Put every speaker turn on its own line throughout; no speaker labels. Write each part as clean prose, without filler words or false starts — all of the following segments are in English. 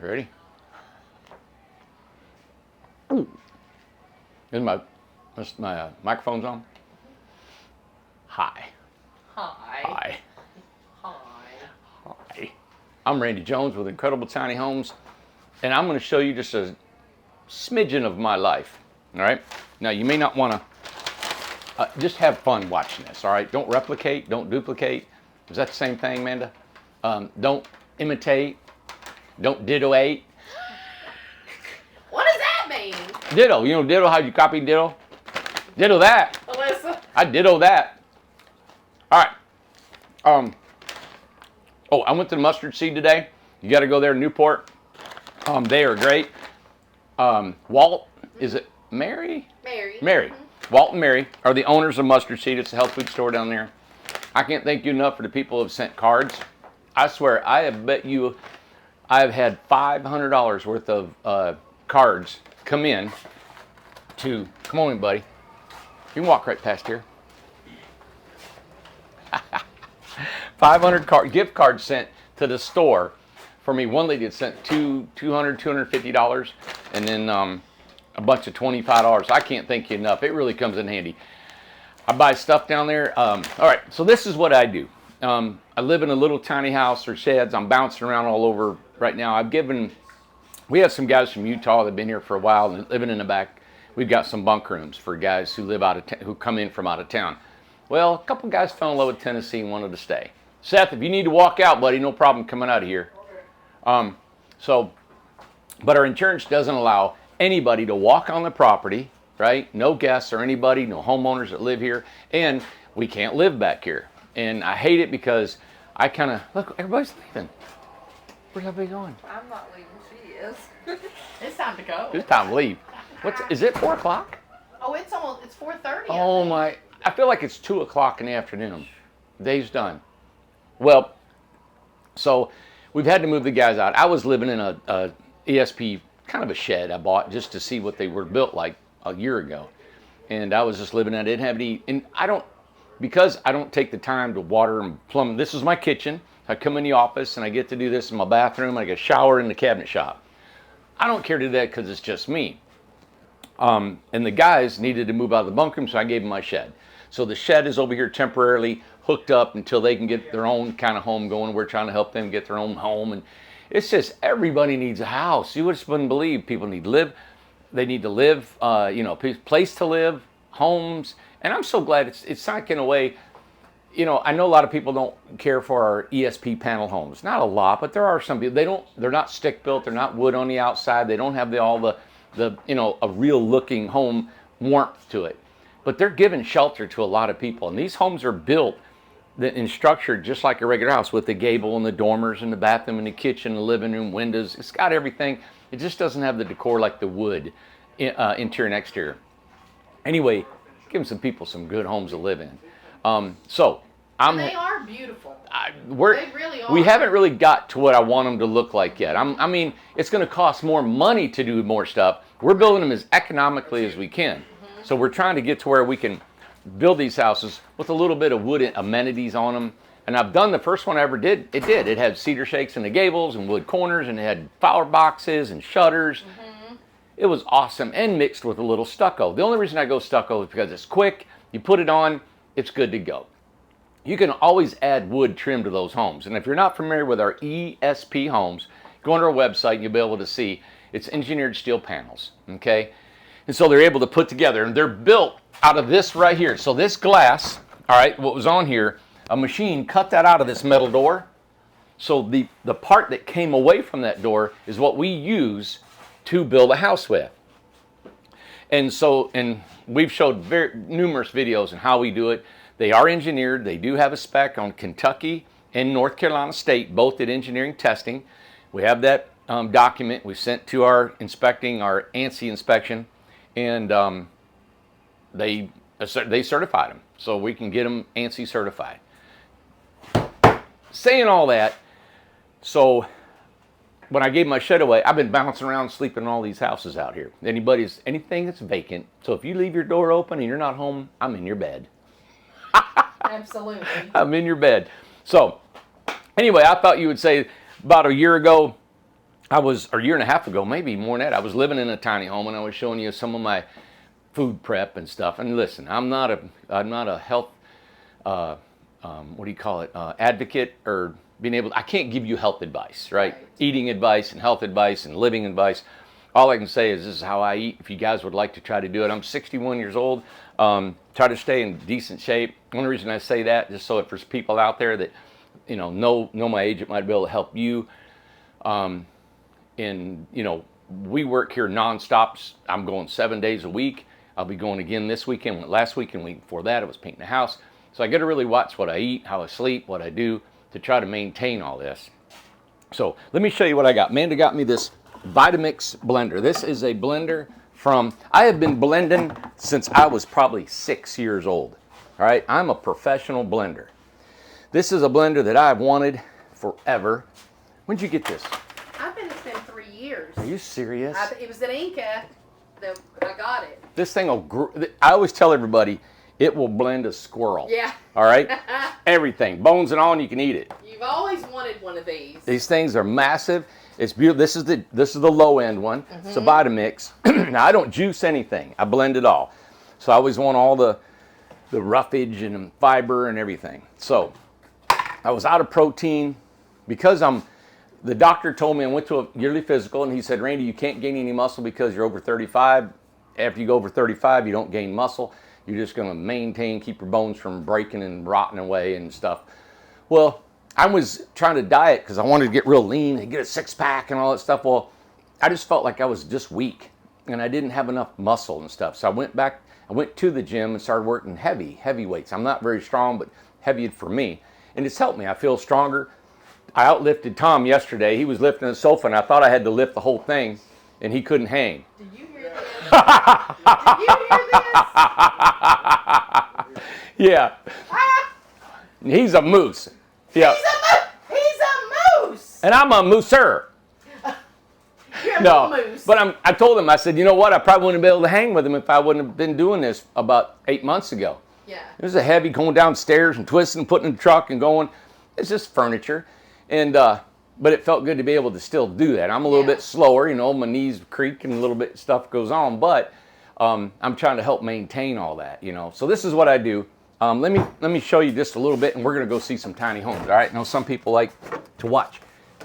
Ready? Ooh. Is my microphone's on? Hi.
Hi.
Hi. I'm Randy Jones with Incredible Tiny Homes, and I'm going to show you just a smidgen of my life. All right? Now, you may not want to just have fun watching this. All right? Don't replicate. Don't duplicate. Is that the same thing, Amanda? Don't imitate. Don't dittoate.
What does that mean?
Ditto. You know ditto, how you copy ditto? Ditto that.
Alyssa.
I ditto that. All right. Oh, I went to the Mustard Seed today. You got to go there in Newport. They are great. Walt, is it Mary?
Mary.
Mary. Mm-hmm. Walt and Mary are the owners of Mustard Seed. It's a health food store down there. I can't thank you enough for the people who have sent cards. I swear, I have bet you I've had $500 worth of cards come in to, come on in, buddy. You can walk right past here. 500 gift cards sent to the store for me. One lady had sent $250, and then a bunch of $25. I can't thank you enough. It really comes in handy. I buy stuff down there. All right, so this is what I do. I live in a little tiny house or sheds. I'm bouncing around all over right now. We have some guys from Utah that have been here for a while and living in the back. We've got some bunk rooms for guys who live who come in from out of town. Well, a couple guys fell in love with Tennessee and wanted to stay. Seth, if you need to walk out, buddy, no problem coming out of here. But our insurance doesn't allow anybody to walk on the property, right? No guests or anybody, no homeowners that live here, and we can't live back here. And I hate it because I kind of, look, everybody's leaving. Where's everybody going?
I'm not leaving. She is. It's time to go.
It's time to leave. Is it 4 o'clock?
Oh, it's 4:30.
Oh my, I feel like it's 2 o'clock in the afternoon. Day's done. Well, so we've had to move the guys out. I was living in a ESP, kind of a shed I bought just to see what they were built like a year ago. And I was just living in it. I didn't have any, and because I don't take the time to water and plumb. This is my kitchen. I come in the office and I get to do this in my bathroom. I get a shower in the cabinet shop. I don't care to do that because it's just me. And the guys needed to move out of the bunk room, so I gave them my shed. So the shed is over here temporarily hooked up until they can get their own kind of home going. We're trying to help them get their own home. And it's just, everybody needs a house. You just wouldn't believe people need to live. They need to live, place to live, homes. And I'm so glad it's not in a way, I know a lot of people don't care for our ESP panel homes. Not a lot, but there are some people. They're not stick built. They're not wood on the outside. They don't have all the a real looking home warmth to it. But they're giving shelter to a lot of people. And these homes are built and structured just like a regular house with the gable and the dormers and the bathroom and the kitchen, the living room, windows. It's got everything. It just doesn't have the decor like the wood interior and exterior. Anyway, giving some people some good homes to live in.
They are beautiful. They really are.
We haven't really got to what I want them to look like yet. I mean, it's going to cost more money to do more stuff. We're building them as economically as we can. Mm-hmm. So we're trying to get to where we can build these houses with a little bit of wood amenities on them. And I've done the first one I ever did. It had cedar shakes in the gables and wood corners, and it had flower boxes and shutters. Mm-hmm. It was awesome, and mixed with a little stucco. The only reason I go stucco is because it's quick. You put it on, it's good to go. You can always add wood trim to those homes. And if you're not familiar with our ESP homes, go on our website and you'll be able to see it's engineered steel panels, okay? And so they're able to put together, and they're built out of this right here. So this glass, all right, what was on here, a machine cut that out of this metal door. So the part that came away from that door is what we use to build a house with. And we've showed numerous videos on how we do it. They are engineered. They do have a spec on Kentucky and North Carolina State, both did engineering testing. We have that document we sent to our ANSI inspection, and they certified them, so we can get them ANSI certified. Saying all that, so when I gave my shed away, I've been bouncing around sleeping in all these houses out here. Anything that's vacant. So if you leave your door open and you're not home, I'm in your bed.
Absolutely.
I'm in your bed. So anyway, I thought you would say about a year ago, I was, a year and a half ago, maybe more than that, I was living in a tiny home and I was showing you some of my food prep and stuff. And listen, I'm not a health, what do you call it, advocate or being able, I can't give you health advice, right? Eating advice and health advice and living advice. All I can say is this is how I eat. If you guys would like to try to do it, I'm 61 years old. Try to stay in decent shape. One reason I say that, just so if there's people out there that, know my age, it might be able to help you. And, we work here nonstop. I'm going 7 days a week. I'll be going again this weekend. Went last weekend, week before that, I was painting the house. So I got to really watch what I eat, how I sleep, what I do to try to maintain all this. So let me show you what I got. Amanda got me this Vitamix blender. This is a blender I have been blending since I was probably 6 years old. All right, I'm a professional blender. This is a blender that I've wanted forever. When'd you get this?
It's been 3 years.
Are you serious?
It was at Inca that I got it.
This thing I always tell everybody, it will blend a squirrel.
Yeah.
All right? Everything. Bones and all, and you can eat it.
You've always wanted one of these.
These things are massive. It's beautiful. This is the low end one. It's a Vitamix. Now, I don't juice anything. I blend it all. So I always want all the roughage and fiber and everything. So I was out of protein because the doctor told me I went to a yearly physical and he said, Randy, you can't gain any muscle because you're over 35. After you go over 35, you don't gain muscle. You're just going to maintain, keep your bones from breaking and rotting away and stuff. Well, I was trying to diet because I wanted to get real lean and get a six-pack and all that stuff. Well, I just felt like I was just weak and I didn't have enough muscle and stuff. So I went to the gym and started working heavy weights. I'm not very strong, but heavy for me. And it's helped me. I feel stronger. I outlifted Tom yesterday. He was lifting the sofa and I thought I had to lift the whole thing and he couldn't hang.
Did you hear this? Did you hear this?
Yeah. He's a moose. Yeah.
He's a moose.
And I'm a mooser.
You're a
No,
little moose.
but I told him, I said, you know what? I probably wouldn't be able to hang with him if I wouldn't have been doing this about 8 months ago.
Yeah.
It was a heavy going downstairs and twisting and putting in the truck and going. It's just furniture. And, but it felt good to be able to still do that. I'm a little bit slower, my knees creak and a little bit stuff goes on, but I'm trying to help maintain all that, So this is what I do. Let me show you just a little bit, and we're going to go see some tiny homes. All right. Some people like to watch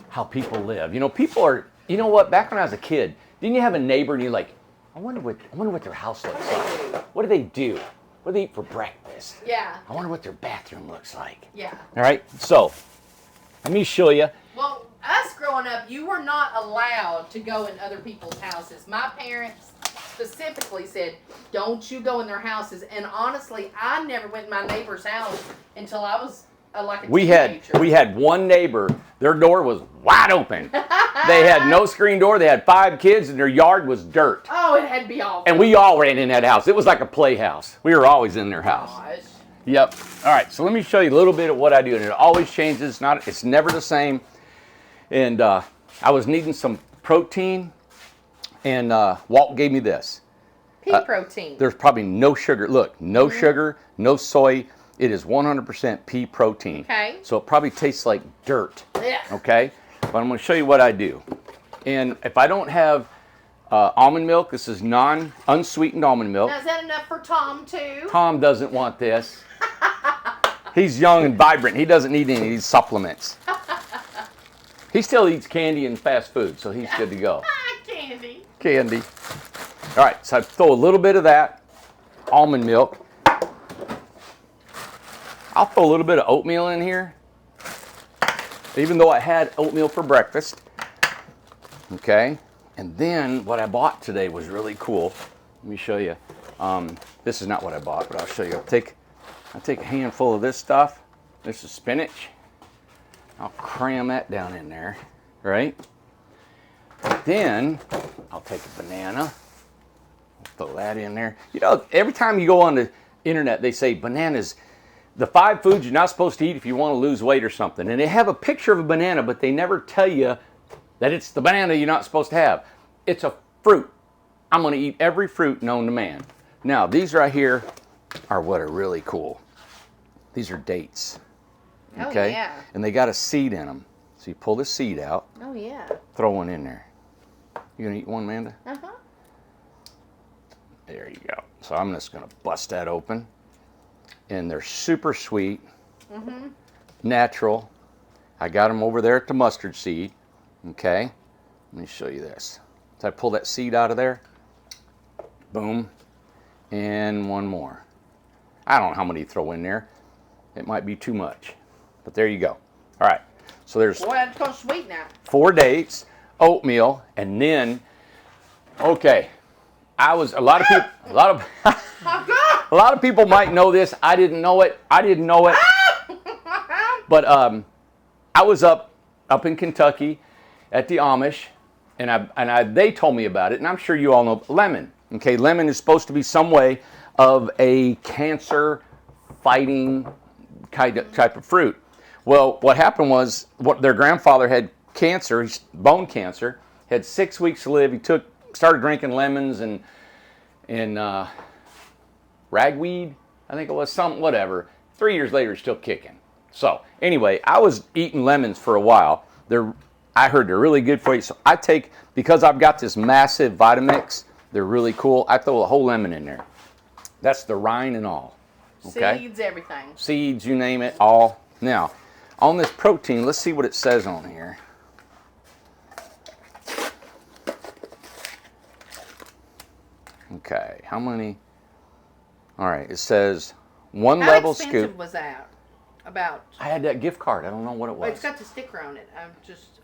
how people live. People are. You know what? Back when I was a kid, didn't you have a neighbor and you're like, I wonder what their house looks like. What do they do? What do they eat for breakfast?
Yeah.
I wonder what their bathroom looks like.
Yeah.
All right. So let me show you.
Well, us growing up, you were not allowed to go in other people's houses. My parents specifically said, don't you go in their houses. And honestly, I never went in my neighbor's house until I was like a teenager.
We had one neighbor, their door was wide open. They had no screen door, they had 5 kids, and their yard was dirt.
Oh, it had to be awful.
And we all ran in that house. It was like a playhouse. We were always in their house.
Gosh.
Yep. All right, so let me show you a little bit of what I do. And it always changes. It's never the same. And I was needing some protein, and Walt gave me this.
Pea protein.
There's probably no sugar. Look, no sugar, no soy. It is 100% pea protein.
Okay.
So it probably tastes like dirt.
Yeah.
Okay? But I'm going to show you what I do. And if I don't have almond milk, this is unsweetened almond milk.
Now, is that enough for Tom, too?
Tom doesn't want this. He's young and vibrant. He doesn't need any of these supplements. He still eats candy and fast food, so he's good to go.
Candy.
Candy. All right, so I throw a little bit of that almond milk. I'll throw a little bit of oatmeal in here, even though I had oatmeal for breakfast. Okay, and then what I bought today was really cool. Let me show you. This is not what I bought, but I'll show you. I'll take a handful of this stuff. This is spinach. I'll cram that down in there, right? Then I'll take a banana. Throw that in there. Every time you go on the internet, they say bananas, the 5 foods you're not supposed to eat if you want to lose weight or something. And they have a picture of a banana, but they never tell you that it's the banana you're not supposed to have. It's a fruit. I'm going to eat every fruit known to man. Now, these right here are what are really cool. These are dates. Okay?
Oh, yeah.
And they got a seed in them. So So you pull the seed out.
Oh, yeah.
Throw one in there. You gonna eat one, Amanda?
Uh-huh.
There you go. So I'm just gonna bust that open. And they're super sweet, natural. I got them over there at the mustard seed. Okay, let me show you this. So I pull that seed out of there. Boom. And one more. I don't know how many you throw in there. It might be too much. But there you go. All right. So there's
Boy, that's going sweet now.
4 dates, oatmeal, and then, okay, a lot of people might know this. I didn't know it. But I was up in Kentucky at the Amish, and they told me about it, and I'm sure you all know lemon. Okay, lemon is supposed to be some way of a cancer-fighting type of fruit. Well, what happened was their grandfather had cancer, bone cancer, had 6 weeks to live. He started drinking lemons and ragweed, I think it was, whatever. 3 years later, he's still kicking. So anyway, I was eating lemons for a while. I heard they're really good for you. So because I've got this massive Vitamix, they're really cool. I throw a whole lemon in there. That's the rind and all. Okay?
Seeds, everything.
Seeds, you name it, all. Now, on this protein, let's see what it says on here. Okay, how many? All right, it says one level scoop.
How expensive was that? About.
I had that gift card. I don't know what it was.
Well, it's got the sticker on it. I'm just.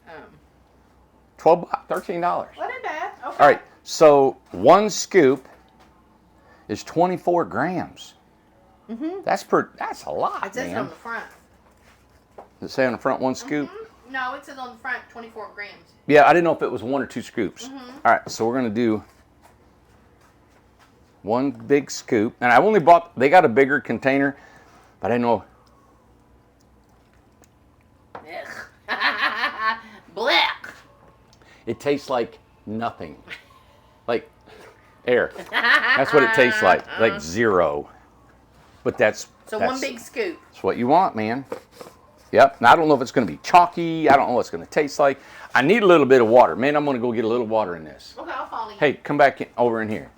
$13.
Well, not bad. Okay.
All right, so one scoop is 24 grams. That's a lot,
It says
man.
it on the front.
Does it say on the front one scoop?
No, it says on the front 24 grams.
Yeah, I didn't know if it was 1 or 2 scoops. All right, so we're gonna do one big scoop, and I only they got a bigger container, but I know.
Black.
It tastes like nothing, like air. That's what it tastes like zero. But that's
one big scoop.
That's what you want, man. Yep. Now I don't know if it's going to be chalky. I don't know what it's going to taste like. I need a little bit of water, man. I'm going to go get a little water in this.
Okay, I'll follow you.
Hey, come back over in here.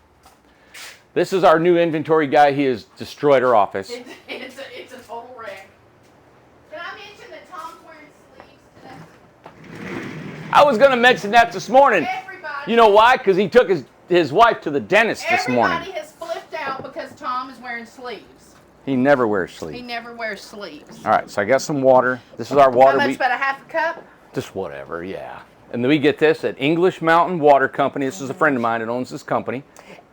This is our new inventory guy. He has destroyed our office.
It's a total wreck. Can I mention that Tom's wearing sleeves today?
I was going to mention that this morning.
Everybody.
You know why? Because he took his wife to the dentist this morning.
Everybody has flipped out because Tom is wearing sleeves.
He never wears
He
sleeves.
never wears sleeves.
All right, so I got some water. This is our water.
How much, about a half a cup?
Just whatever, yeah. And then we get this at English Mountain Water Company. This is a friend of mine that owns this company.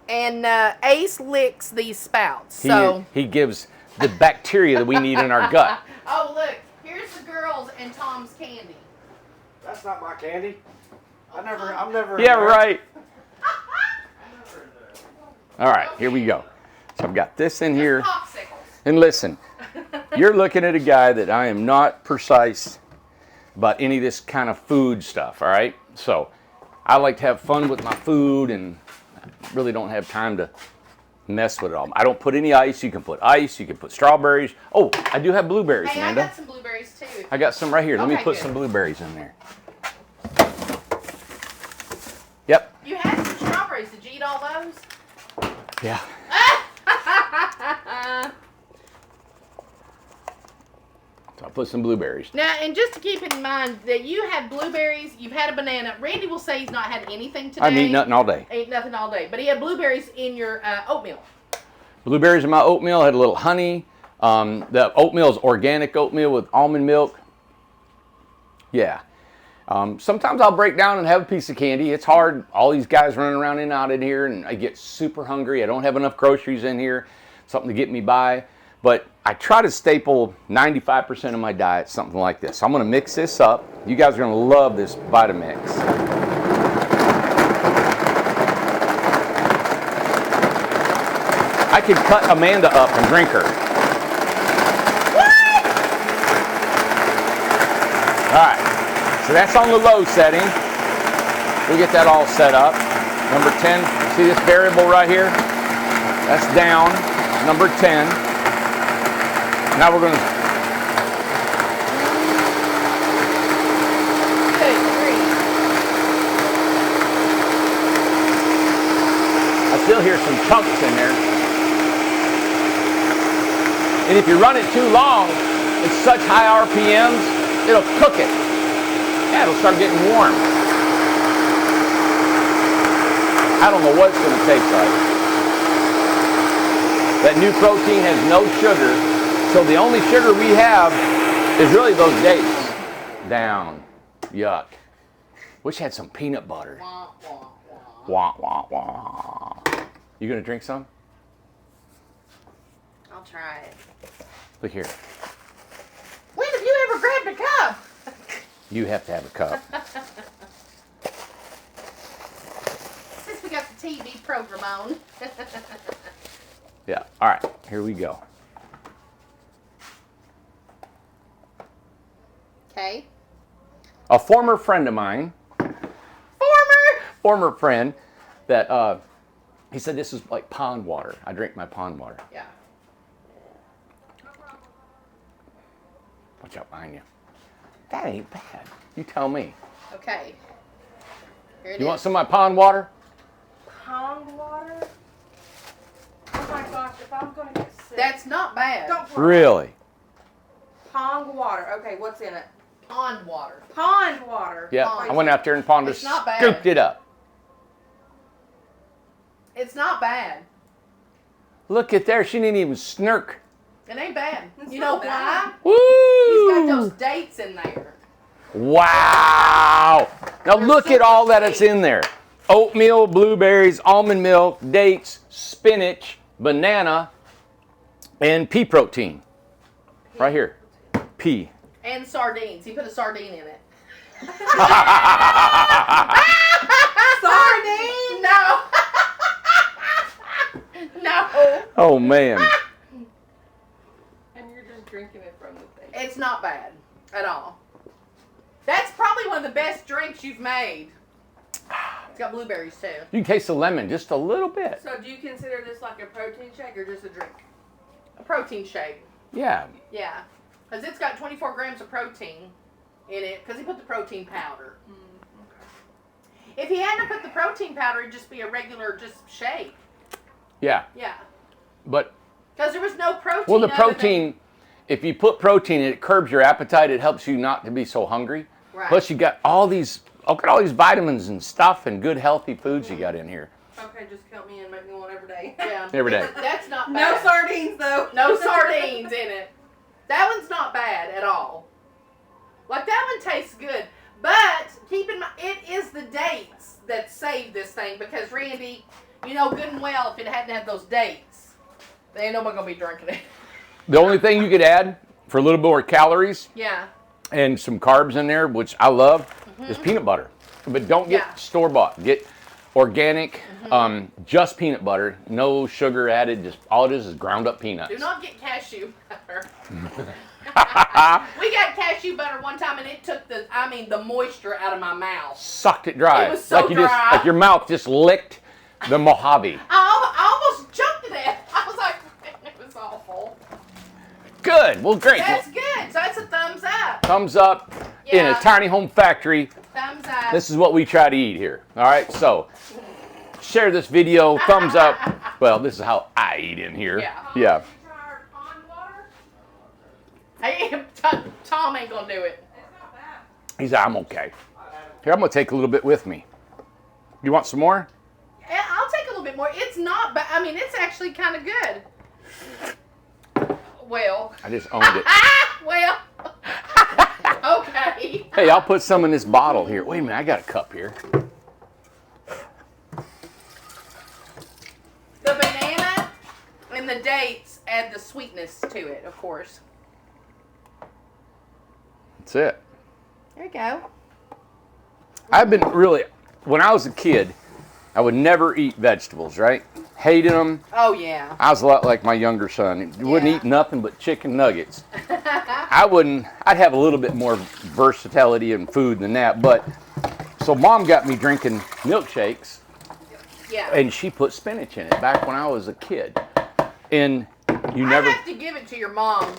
And Ace licks these spouts. So
He gives the bacteria that we need in our gut.
Oh, look. Here's the girls and Tom's candy.
That's not my candy. I'm never.
Yeah, right. All right, here we go. So I've got this in here.
Popsicles.
And listen, you're looking at a guy that I am not precise about any of this kind of food stuff, all right? So I like to have fun with my food and really don't have time to mess with it all. I don't put any ice. You can put ice. You can put strawberries. Oh, I do have blueberries,
Hey,
Amanda.
I got some blueberries too.
I got some right here. Let me
Okay,
put
good.
some blueberries in there. Yep.
You had some strawberries. Did you eat all those?
Yeah. So I put some blueberries.
Now, and just to keep in mind that you had blueberries, you've had a banana. Randy will say he's not had anything today.
I haven't eaten nothing all day.
Ate nothing all day. But he had blueberries in your oatmeal.
Blueberries in my oatmeal. Had a little honey. The oatmeal is organic oatmeal with almond milk. Yeah. Sometimes I'll break down and have a piece of candy. It's hard. All these guys running around and out in here, and I get super hungry. I don't have enough groceries in here. Something to get me by. But I try to staple 95% of my diet, something like this. I'm going to mix this up. You guys are going to love this Vitamix. I could cut Amanda up and drink her.
What?
All right. So that's on the low setting. We'll get that all set up. Number 10, see this variable right here? That's down. Number 10. Now we're going to... hear some chunks in there. And if you run it too long, it's such high RPMs, it'll cook it. Yeah, it'll start getting warm. I don't know what it's going to taste like. That new protein has no sugar, so the only sugar we have is really those dates. Down. Yuck. Wish I had some peanut butter.
Wah, wah,
Wah,
wah.
wah, wah. You going to drink some?
I'll try it.
Look here.
When have you ever grabbed a cup?
You have to have a cup.
Since we got the TV program on.
Yeah. All right. Here we go.
Okay.
A former friend of mine, former friend, that he said this is like pond water. I drink my pond water.
Yeah.
Watch out behind you. That ain't bad. You tell me.
Okay. Here it
You
is.
want some of my pond water?
Pond water? Oh my gosh, if I'm gonna get sick.
That's not bad.
Don't worry.
Really?
Pond water. Okay, what's in it?
Pond water.
Pond water.
Yeah.
Pond.
I went out there and pond
It's not bad.
scooped it up.
It's not bad.
Look at there. She didn't even snirk.
It ain't bad.
It's
You know
not bad.
why?
Woo!
He's got those dates in there.
Wow. Now
They're
look at
super
all that it's
sweet.
in there. Oatmeal, blueberries, almond milk, dates, spinach, banana, and pea protein. Right here. Pea.
And sardines. He put a sardine in it.
Sardine?
No. No.
Oh man.
And you're just drinking it from the thing.
It's not bad at all. That's probably one of the best drinks you've made. It's got blueberries too.
You can taste the lemon just a little bit.
So do you consider this like a protein shake or just a drink?
A protein shake.
Yeah.
Yeah. Because it's got 24 grams of protein in it because he put the protein powder. If he hadn't put the protein powder, it'd just be a regular just shake.
Yeah.
Yeah.
But
Because there was no protein.
well, the
other than-
protein, if you put protein in it, courbs your appetite. It helps you not to be so hungry.
Right.
Plus you got all these, look at all these vitamins and stuff and good healthy foods you got in here.
Okay, just count me in, make me one every day.
Yeah.
Every day.
That's not
No
bad.
sardines though.
No sardines in it. That one's not bad at all. Like that one tastes good. But keep in mind, it is the dates that save this thing because Randy, you know good and well if it hadn't had those dates, there ain't nobody gonna be drinking it.
The only thing you could add for a little more calories
Yeah.
and some carbs in there, which I love, is peanut butter. But don't get
Yeah.
store-bought. Get organic, just peanut butter, no sugar added. Just all it is ground up peanuts.
Do not get cashew butter. We got cashew butter one time and it took the moisture out of my mouth.
Sucked it dry.
It was so
like you
dry.
Just, like your mouth just licked the Mojave.
I almost choked to death. I was like, it was awful.
Good. Well, great.
That's good. So that's a thumbs up.
Thumbs up in a
Yeah.
tiny home factory.
Thumbs up.
This is what we try to eat here. All right. So share this video. Thumbs up. Well, this is how I eat in here.
Yeah.
Yeah.
Did you try our pond water?
Hey, Tom ain't gonna do it.
It's not bad.
He's like, I'm okay. Here, I'm gonna take a little bit with me. You want some more?
Yeah, I'll take a little bit more. It's not bad. I mean, it's actually kind of good. Well.
I just owned it.
Well. Okay.
Hey, I'll put some in this bottle here. Wait a minute, I got a cup here.
The banana and the dates add the sweetness to it, of course.
That's it.
There you go.
I've been really, when I was a kid, I would never eat vegetables, right? Hated them.
Oh, yeah.
I was a lot like my younger son. He wouldn't
Yeah.
eat nothing but chicken nuggets. I'd have a little bit more versatility in food than that. But, so mom got me drinking milkshakes
Yeah.
and she put spinach in it back when I was a kid. And you
I
never,
have to give it to your mom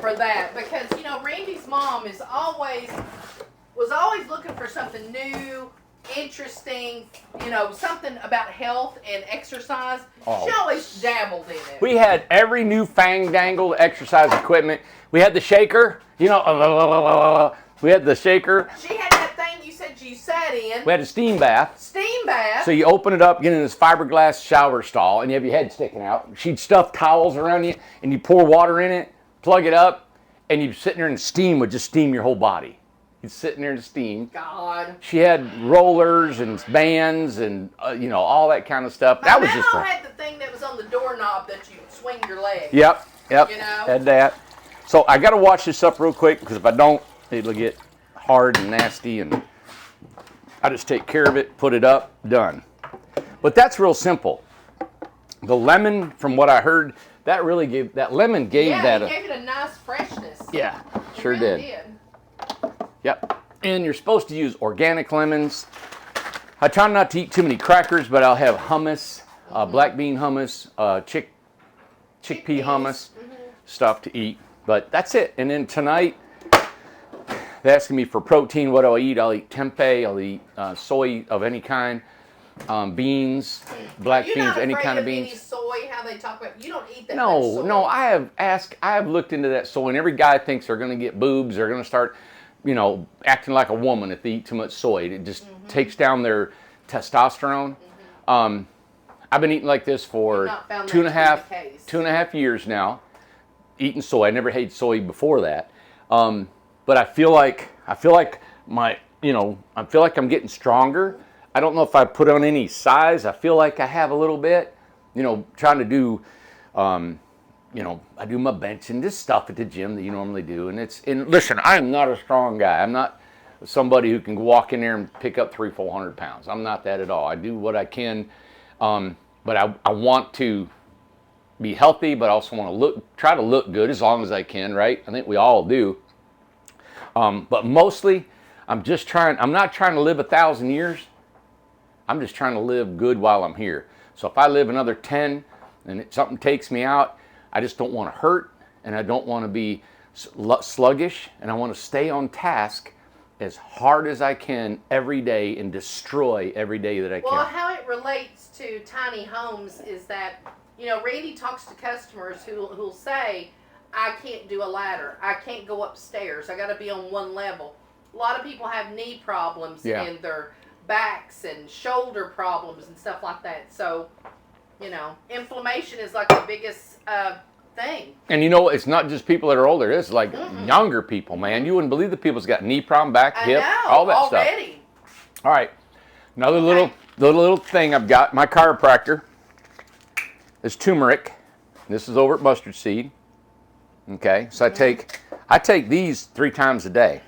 for that because, you know, Randy's mom was always looking for something new interesting, something about health and exercise.
Oh.
She always dabbled in it.
We had every new fandangled exercise equipment. We had the shaker, we had the shaker.
She had that thing you said you sat in.
We had a steam bath.
Steam bath.
So you open it up, get in this fiberglass shower stall, and you have your head sticking out. She'd stuff towels around you, and you pour water in it, plug it up, and you'd sit there and steam would just steam your whole body. You'd sit in there and steam.
God.
She had rollers and bands and, all that kind of stuff.
My
That was just
grandma had the thing that was on the doorknob that you swing your leg.
Yep.
Had
that. So I got to wash this up real quick because if I don't, it'll get hard and nasty, and I just take care of it, put it up, done. But that's real simple. The lemon, from what I heard, that lemon gave that
it gave it a nice freshness.
Yeah,
It
sure
really
did. Yep. And you're supposed to use organic lemons. I try not to eat too many crackers, but I'll have hummus, black bean hummus, chickpea hummus, stuff to eat. But that's it. And then tonight, they're asking me for protein. What do I eat? I'll eat tempeh. I'll eat soy of any kind, beans, black beans, any kind of beans.
Any soy? How they talk about? You don't eat that.
No,
much soy.
no. I have looked into that soy, and every guy thinks they're going to get boobs. They're going to start, acting like a woman if they eat too much soy. It just takes down their testosterone. I've been eating like this for 2.5 years now, eating soy. I never hated soy before that, but I feel like I'm getting stronger. I don't know if I put on any size. I feel like I have a little bit. Trying to do, I do my bench and this stuff at the gym that you normally do. And listen, I am not a strong guy. I'm not somebody who can walk in there and pick up 300-400 pounds. I'm not that at all. I do what I can, but I want to be healthy, but I also want to try to look good as long as I can, right? I think we all do. But mostly, I'm not trying to live 1,000 years. I'm just trying to live good while I'm here. So if I live another 10 and something takes me out, I just don't want to hurt, and I don't want to be sluggish, and I want to stay on task as hard as I can every day and destroy every day that I can.
Well, how it relates to tiny homes is that, Randy talks to customers who'll say, I can't do a ladder. I can't go upstairs. I got to be on one level. A lot of people have knee problems and their backs and shoulder problems and stuff like that. So, inflammation is like the biggest thing.
And it's not just people that are older. It's like younger people, man. You wouldn't believe the people's got knee problem, back, hip, all that
already.
Stuff. All right. Another little thing I've got. My chiropractor is turmeric. This is over at mustard seed. Okay. So I take these 3 times a day.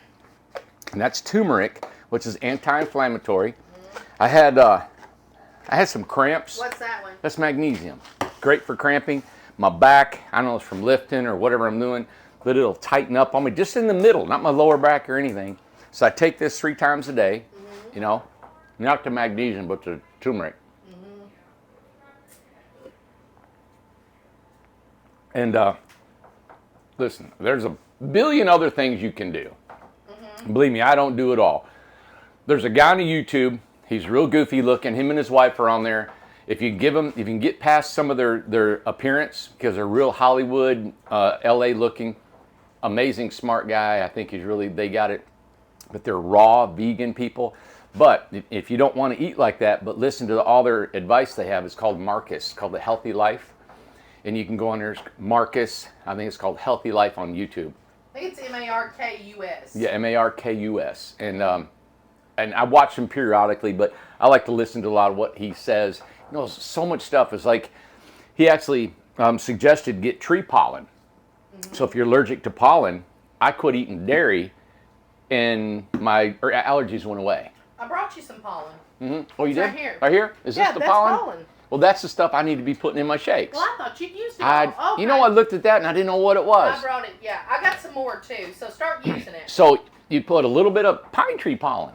And that's turmeric, which is anti-inflammatory. I had some cramps.
What's that one?
That's magnesium. Great for cramping. My back, I don't know if it's from lifting or whatever I'm doing, but it'll tighten up on me just in the middle, not my lower back or anything. So I take this 3 times a day, not the magnesium, but the turmeric. And listen, there's a billion other things you can do. Believe me, I don't do it all. There's a guy on YouTube. He's real goofy looking. Him and his wife are on there. If you can get past some of their appearance, because they're real Hollywood, LA looking, amazing, smart guy. I think they got it. But they're raw, vegan people. But if you don't want to eat like that, but listen to all their advice they have, it's called Marcus, called The Healthy Life. And you can go on there, Marcus, I think it's called Healthy Life on YouTube.
I think it's Markus.
Yeah, Markus. And I watch him periodically, but I like to listen to a lot of what he says. So much stuff. It's like he actually suggested get tree pollen. So if you're allergic to pollen, I quit eating dairy, and my allergies went away.
I brought you some pollen.
Oh, you
It's
did?
right here.
Right here? Is this the
that's
pollen? Well, that's the stuff I need to be putting in my shakes.
Well, I thought you'd used it all. Okay.
I looked at that and I didn't know what it was.
I brought it, yeah. I got some more too, so start using it.
So you put a little bit of pine tree pollen.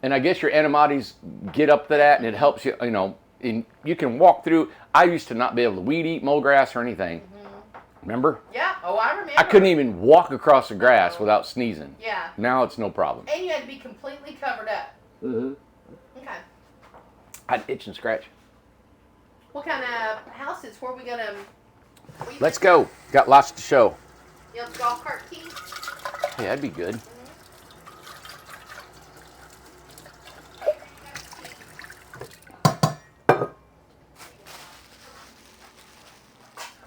And I guess your antibodies get up to that, and it helps you, and you can walk through. I used to not be able to weed eat, mow grass, or anything. Remember?
Yeah. Oh, I remember.
I couldn't even walk across the grass without sneezing.
Yeah.
Now it's no problem.
And you had to be completely covered up.
I'd itch and scratch.
What kind of houses? Where are we gonna?
Let's go. Got lots to show.
You have golf cart keys?
Hey, that'd be good.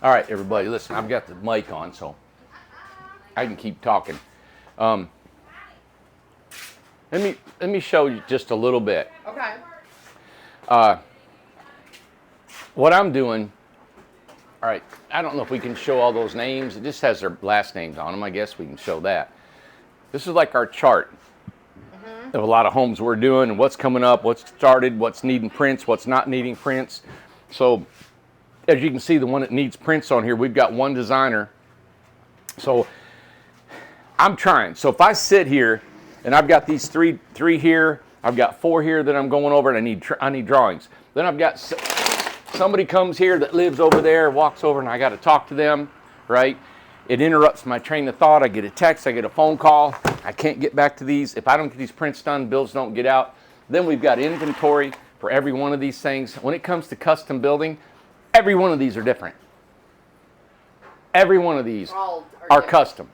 All right, everybody, listen. I've got the mic on, so I can keep talking. Let me show you just a little bit.
Okay.
What I'm doing. All right, I don't know if we can show all those names. It just has their last names on them. I guess we can show that. This is like our chart of a lot of homes we're doing and what's coming up, what's started, what's needing prints, what's not needing prints. So as you can see, the one that needs prints on here, we've got one designer. So I'm trying. So if I sit here and I've got these three here, I've got 4 here that I'm going over, and I need drawings. Then I've got somebody comes here that lives over there, walks over, and I got to talk to them, right? It interrupts my train of thought. I get a text, I get a phone call. I can't get back to these. If I don't get these prints done, bills don't get out. Then we've got inventory for every one of these things. When it comes to custom building, every one of these are different. Every one of these are
different.
custom.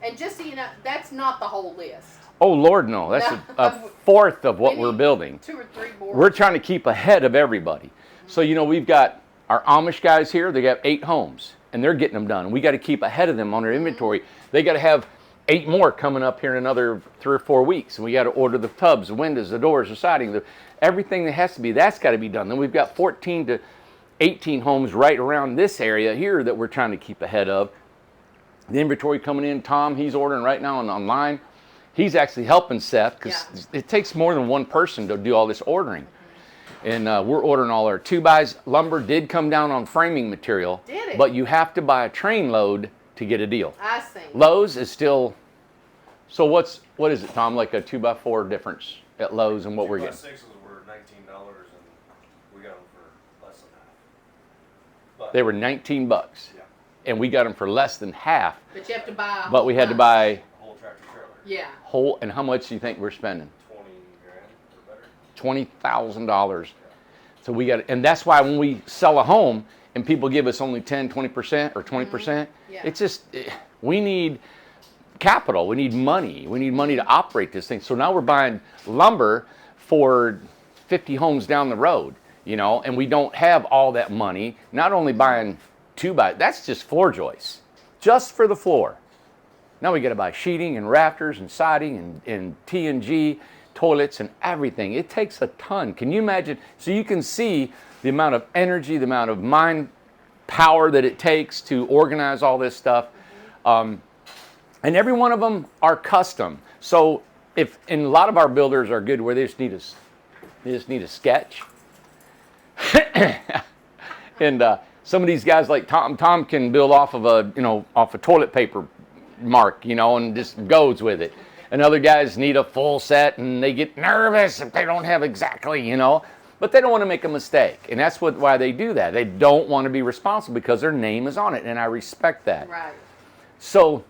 And just so you know, that's not the whole list.
Oh, Lord, no. That's a fourth of what we're building.
2 or 3 boards.
We're trying to keep ahead of everybody. So, you know, we've got our Amish guys here. They got 8 homes, and they're getting them done. We got to keep ahead of them on their inventory. They got to have 8 more coming up here in another 3 or 4 weeks. And we got to order the tubs, the windows, the doors, the siding, everything that has to be, that's got to be done. Then we've got 14 to 18 homes right around this area here that we're trying to keep ahead of. The inventory coming in. Tom, he's ordering right now online. He's actually helping Seth because it takes more than one person to do all this ordering. And we're ordering all our 2x. Lumber did come down on framing material.
Did it?
But you have to buy a train load to get a deal.
I see.
Lowe's is still, so what is it, Tom, like a 2x4 difference at Lowe's and what we're getting?
2x6s were $19 and we got them for less than half. But,
They were $19.
yeah,
And we got them for less than half.
But you have to buy a
But
whole
we had to
bunch.
buy
whole tractor trailer.
Yeah.
whole, and how much do you think we're spending?
20 grand or better.
$20,000. So we got, and that's why when we sell a home and people give us only 10, 20% or 20%,
Yeah.
it's just, we need capital. We need money. We need money to operate this thing. So now we're buying lumber for 50 homes down the road, you know, and we don't have all that money. Not only buying 2x, that's just floor joists, just for the floor. Now we got to buy sheeting and rafters and siding and T&G, toilets and everything. It takes a ton. Can you imagine? So you can see the amount of energy, the amount of mind power that it takes to organize all this stuff. And every one of them are custom. So and a lot of our builders are good where they just need a sketch. And some of these guys like Tom can build off of a toilet paper mark, you know, and just goes with it. And other guys need a full set and they get nervous if they don't have exactly, you know, but they don't want to make a mistake. And that's why they do that. They don't want to be responsible because their name is on it. And I respect that.
Right.
So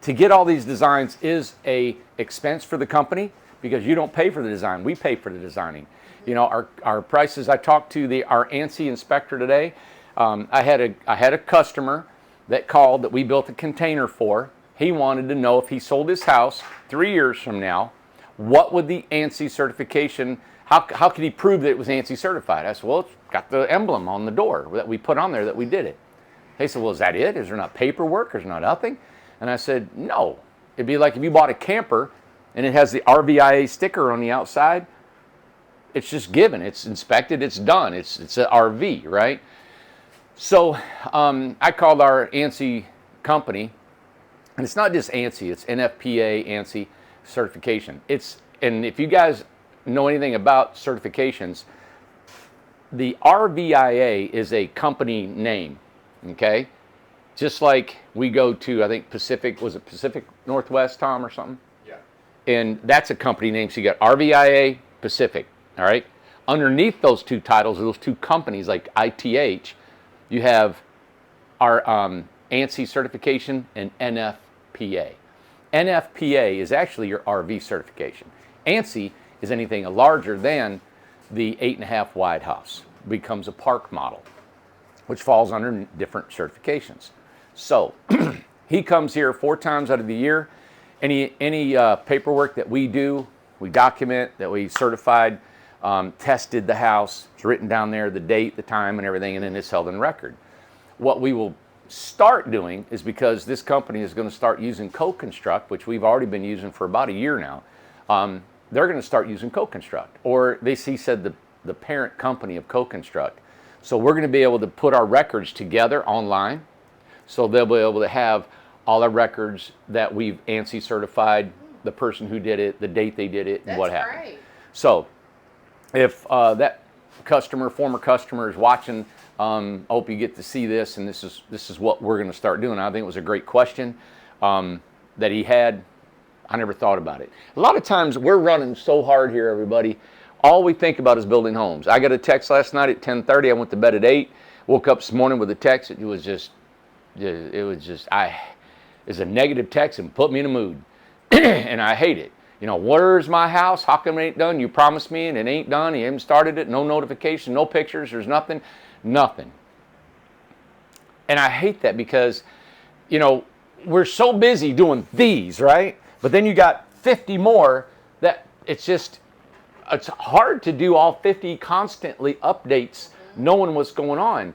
to get all these designs is a expense for the company because you don't pay for the design. We pay for the designing. You know, our prices, I talked to our ANSI inspector today. I had a customer that called that we built a container for. He wanted to know if he sold his house 3 years from now, what would the ANSI certification, how could he prove that it was ANSI certified? I said, well, it's got the emblem on the door that we put on there that we did it. They said, well, is that it? Is there not paperwork? There's not nothing? And I said, no. It'd be like if you bought a camper and it has the RVIA sticker on the outside. It's just given. It's inspected. It's done. It's an RV, right? So I called our ANSI company, and it's not just ANSI. It's NFPA ANSI certification. And if you guys know anything about certifications, the RVIA is a company name, okay? Just like we go to, I think Pacific Northwest, Tom, or something?
Yeah.
And that's a company name. So you got RVIA, Pacific, all right? Underneath those two titles, those two companies like ITH, you have our ANSI certification and NFPA. NFPA is actually your RV certification. ANSI is anything larger than the 8.5 wide house. Becomes a park model, which falls under different certifications. So he comes here 4 times out of the year. Any paperwork that we do, we document that we certified, tested the house. It's written down there, the date, the time, and everything, and then it's held in record. What we will start doing is, because this company is going to start using co-construct, which we've already been using for about a year now, they're going to start using co-construct, or he said the parent company of co-construct. So we're going to be able to put our records together online, so they'll be able to have all our records that we've ANSI certified, the person who did it, the date they did it, and what happened.
Great.
So if that former customer is watching, I hope you get to see this, and this is what we're going to start doing. I think it was a great question that he had. I never thought about it. A lot of times we're running so hard here, everybody. All we think about is building homes. I got a text last night at 10:30. I went to bed at 8. Woke up this morning with a text. It was a negative text and put me in a mood, and I hate it. You know, where's my house? How come it ain't done? You promised me and it ain't done. You haven't started it. No notification, no pictures. There's nothing. And I hate that because, you know, we're so busy doing these, right? But then you got 50 more that it's hard to do all 50 constantly updates, knowing what's going on.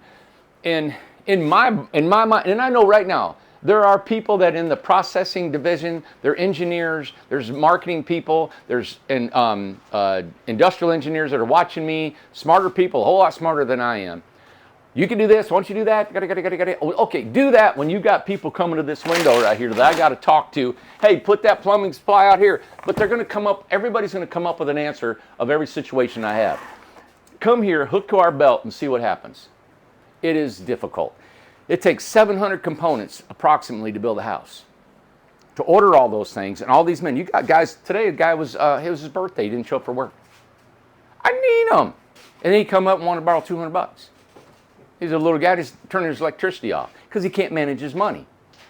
And in my mind, and I know right now, there are people that in the processing division, they're engineers, there's marketing people, there's industrial engineers that are watching me, smarter people, a whole lot smarter than I am. You can do this, why don't you do that? Okay, do that when you got people coming to this window right here that I got to talk to. Hey, put that plumbing supply out here. But they're going to come up, everybody's going to come up with an answer of every situation I have. Come here, hook to our belt, and see what happens. It is difficult. It takes 700 components approximately to build a house. To order all those things, and all these men, you got guys, today a guy was, it was his birthday, he didn't show up for work. I need him. And then he come up and wanted to borrow $200. He's a little guy just turning his electricity off because he can't manage his money.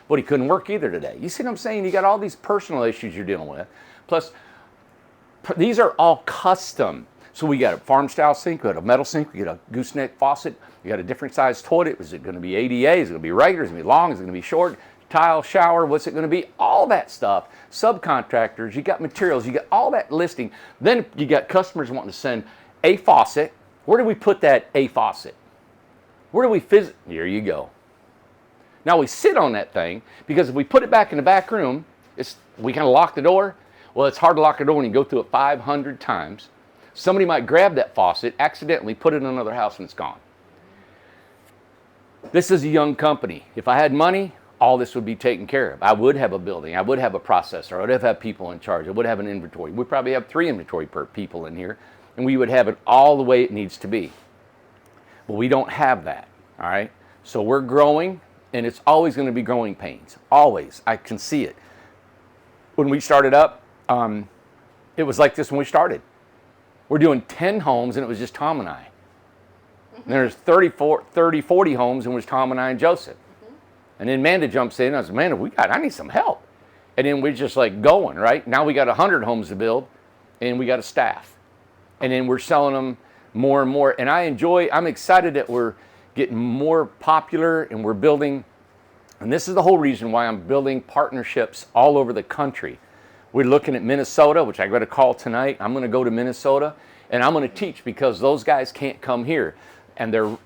But he couldn't work either today. You see what I'm saying? You got all these personal issues you're dealing with. Plus, these are all custom. So we got a farm style sink, we got a metal sink, we got a gooseneck faucet, we got a different size toilet. Is it going to be ADA? Is it going to be regular? Is it going to be long? Is it going to be short? Tile, shower, what's it going to be? All that stuff. Subcontractors, you got materials, you got all that listing. Then you got customers wanting to send a faucet. Where do we put that a faucet? Where do we Here you go. Now we sit on that thing because if we put it back in the back room, we kind of lock the door. Well, it's hard to lock the door when you go through it 500 times. Somebody might grab that faucet, accidentally put it in another house, and it's gone. This is a young company. If I had money, all this would be taken care of. I would have a building. I would have a processor. I would have people in charge. I would have an inventory. We'd probably have 3 inventory people in here, and we would have it all the way it needs to be. But we don't have that, all right? So we're growing, and it's always going to be growing pains. Always. I can see it. When we started up, it was like this when we started. We're doing 10 homes, and it was just Tom and I. And there's 30, 40 homes, and it was Tom and I and Joseph. And then Amanda jumps in, and I said, Amanda, I need some help. And then we're just like going, right? Now we got 100 homes to build, and we got a staff. And then we're selling them more and more. And I'm excited that we're getting more popular, and we're building, and this is the whole reason why I'm building partnerships all over the country. We're looking at Minnesota, which I got a call tonight. I'm going to go to Minnesota, and I'm going to teach because those guys can't come here. And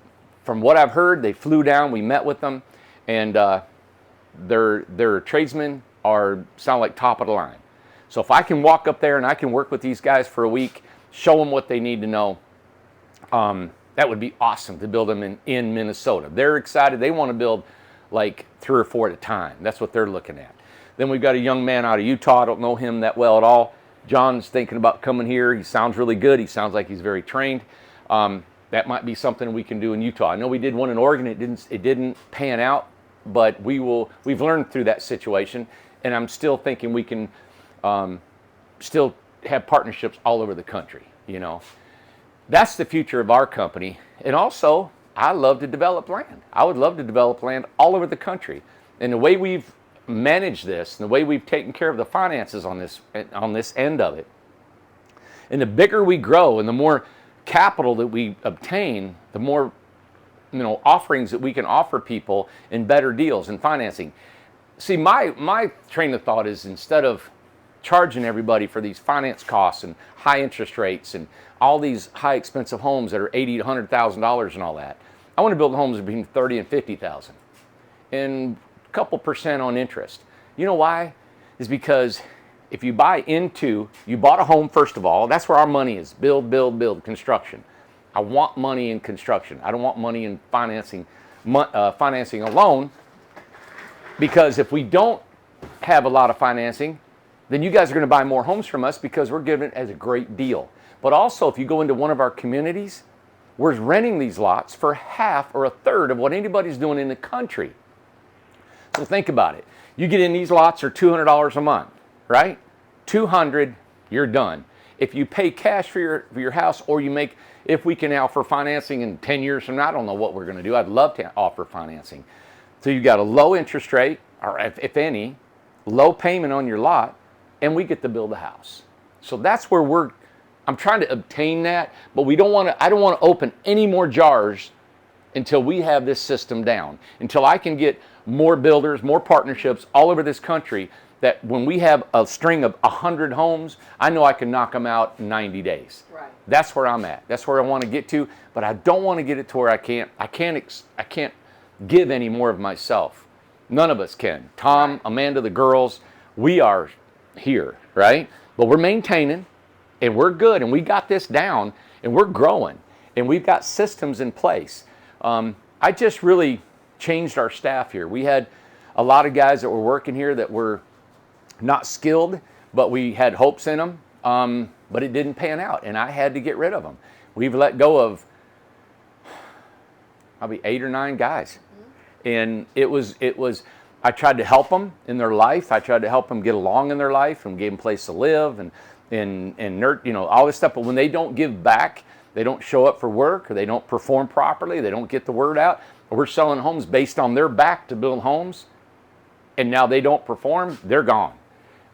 from what I've heard, they flew down. We met with them, and their tradesmen sound like top of the line. So if I can walk up there and I can work with these guys for a week, show them what they need to know, that would be awesome to build them in Minnesota. They're excited. They want to build like 3 or 4 at a time. That's what they're looking at. Then we've got a young man out of Utah. I don't know him that well at all. John's thinking about coming here. He sounds really good. He sounds like he's very trained. That might be something we can do in Utah. I know we did one in Oregon. It didn't pan out, but we've learned through that situation, and I'm still thinking we can still have partnerships all over the country. You know, that's the future of our company. And also, I love to develop land. I would love to develop land all over the country. And the way we've managed this, and the way we've taken care of the finances on this end of it, And the bigger we grow and the more capital that we obtain, the more offerings that we can offer people and better deals and financing. See, my train of thought is instead of charging everybody for these finance costs and high interest rates and all these high expensive homes that are $80,000 to $100,000 and all that, I want to build homes between $30,000 and $50,000 and a couple percent on interest. You know why? Is because if you bought a home first of all, that's where our money is. Build, construction. I want money in construction. I don't want money in financing a loan, because if we don't have a lot of financing, then you guys are going to buy more homes from us because we're giving it as a great deal. But also, if you go into one of our communities, we're renting these lots for half or a third of what anybody's doing in the country. So think about it. You get in these lots are $200 a month, right? $200, you're done. If you pay cash for your house, or if we can offer financing in 10 years from now, I don't know what we're going to do. I'd love to offer financing. So you got a low interest rate, or if any, low payment on your lot, and we get to build a house. So that's where I'm trying to obtain that, but I don't want to open any more jars until we have this system down, until I can get more builders, more partnerships all over this country, that when we have a string of 100 homes, I know I can knock them out in 90 days.
Right.
That's where I'm at. That's where I want to get to, but I don't want to get it to where I can't give any more of myself. None of us can. Tom,
Right.
Amanda, the girls, we are here, right? But we're maintaining, and we're good, and we got this down, and we're growing, and we've got systems in place. I just really changed our staff here. We had a lot of guys that were working here that were not skilled, but we had hopes in them, but it didn't pan out, and I had to get rid of them. We've let go of probably 8 or 9 guys, and it was. I tried to help them in their life. I tried to help them get along in their life and give them a place to live and all this stuff. But when they don't give back, they don't show up for work, or they don't perform properly, they don't get the word out. We're selling homes based on their back to build homes, and now they don't perform, they're gone.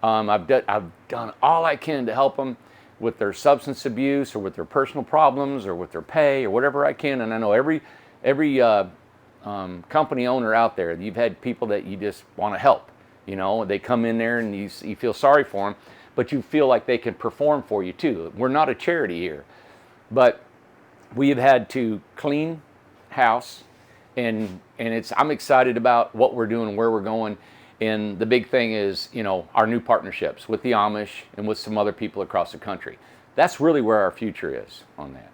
I've done all I can to help them with their substance abuse, or with their personal problems, or with their pay, or whatever I can. And I know every company owner out there, you've had people that you just want to help. They come in there and you feel sorry for them, but you feel like they can perform for you too. We're not a charity here, but we have had to clean house, and I'm excited about what we're doing and where we're going. And the big thing is, our new partnerships with the Amish and with some other people across the country. That's really where our future is on that.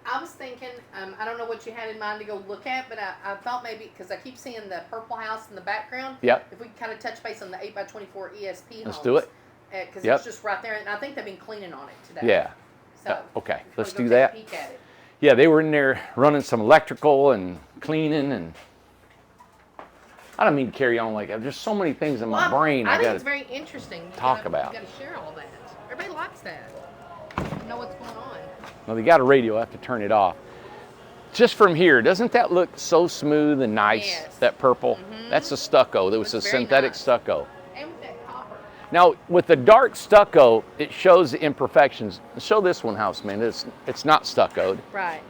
I was thinking, I don't know what you had in mind to go look at, but I thought maybe, because I keep seeing the purple house in the background.
Yep.
If we kind of touch base on the 8x24 ESP homes.
Let's do it.
Because
Yep.
it's just right there, and I think they've been cleaning on it today.
Yeah.
So,
Okay,
if you
let's
wanna
do
go
that.
take a peek at it.
Yeah, they were in there running some electrical and cleaning, and I don't mean to carry on like that. There's so many things in my brain
I think
got
it's very interesting.
talk about.
You got to share all that. Everybody likes that. You know what's going on.
Well, they got a radio. I have to turn it off. Just from here, doesn't that look so smooth and nice?
Yes.
That purple? That's a stucco. That was a
It's very
synthetic
nice.
stucco.
And with that copper.
Now, with the dark stucco, it shows the imperfections. Show this one, Houseman. It's not stuccoed.
Right.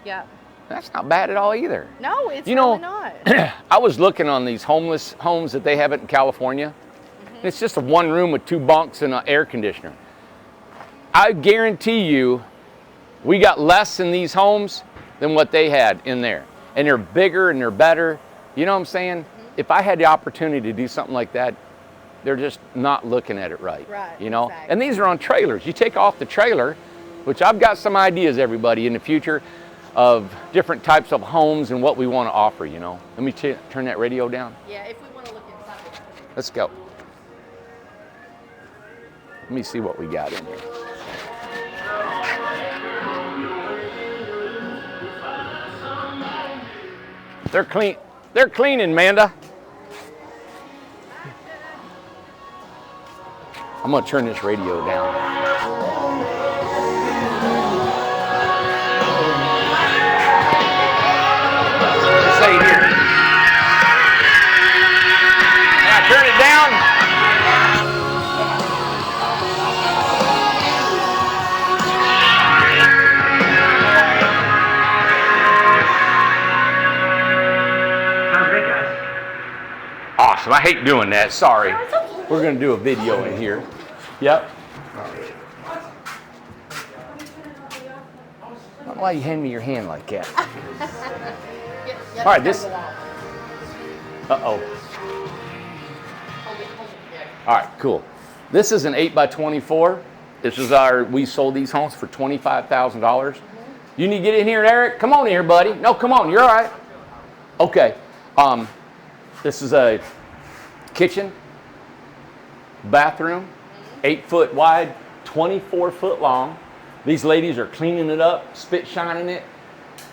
Yeah.
That's not bad at all either.
No, it's
You know,
really not.
I was looking on these homeless homes that they have it in California. It's just a one room with 2 bunks and an air conditioner. I guarantee you, we got less in these homes than what they had in there. And they're bigger and they're better. You know what I'm saying? If I had the opportunity to do something like that, they're just not looking at it right.
Right,
Exactly. And these are on trailers. You take off the trailer, which I've got some ideas, everybody, in the future of different types of homes and what we want to offer, Let me turn that radio down.
Yeah, if we want to look inside.
Let's go. Let me see what we got in here. They're clean. They're cleaning, Manda. I'm gonna turn this radio down. Say here. Now turn it down. I hate doing that. Sorry. We're going to do a video in here. Yep. I don't know why you hand me your hand like that. All right, this. Uh-oh. All right, cool. This is an 8x24. This is we sold these homes for $25,000. You need to get in here, Eric. Come on here, buddy. No, come on. You're all right. Okay. This is a kitchen, bathroom, 8 foot wide, 24 foot long. These ladies are cleaning it up, spit shining it.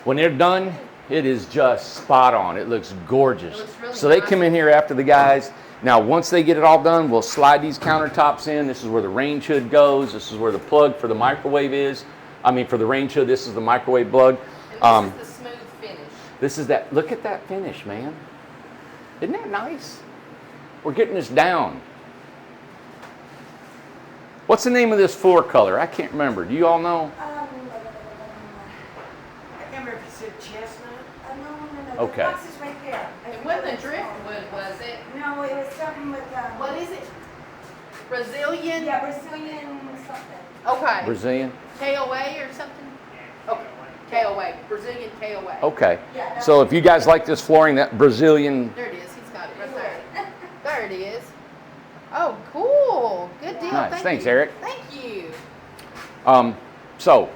When they're done, it is just spot on. It looks gorgeous.
It looks really
so they
nice.
come in here after the guys. Now, once they get it all done, we'll slide these countertops in. This is where the range hood goes. This is where the plug for the microwave is. I mean, for the range hood, this is the microwave plug.
And this is the smooth finish.
This is that. Look at that finish, man. Isn't that nice? We're getting this down. What's the name of this floor color? I can't remember. Do you all know?
I can't remember if you said chestnut.
No.
Okay.
The box is right there.
It wasn't driftwood, was it?
No, it was something with,
What is it? Brazilian?
yeah, Brazilian something.
Okay.
Brazilian?
KOA or something? Oh, KOA. Brazilian KOA.
Okay.
Yeah, that's-
So if you guys like this flooring, that Brazilian.
There it is. He's got it right there. There it is. Oh, cool. Good deal.
Nice.
Thank
Thanks,
you.
Eric.
Thank you.
So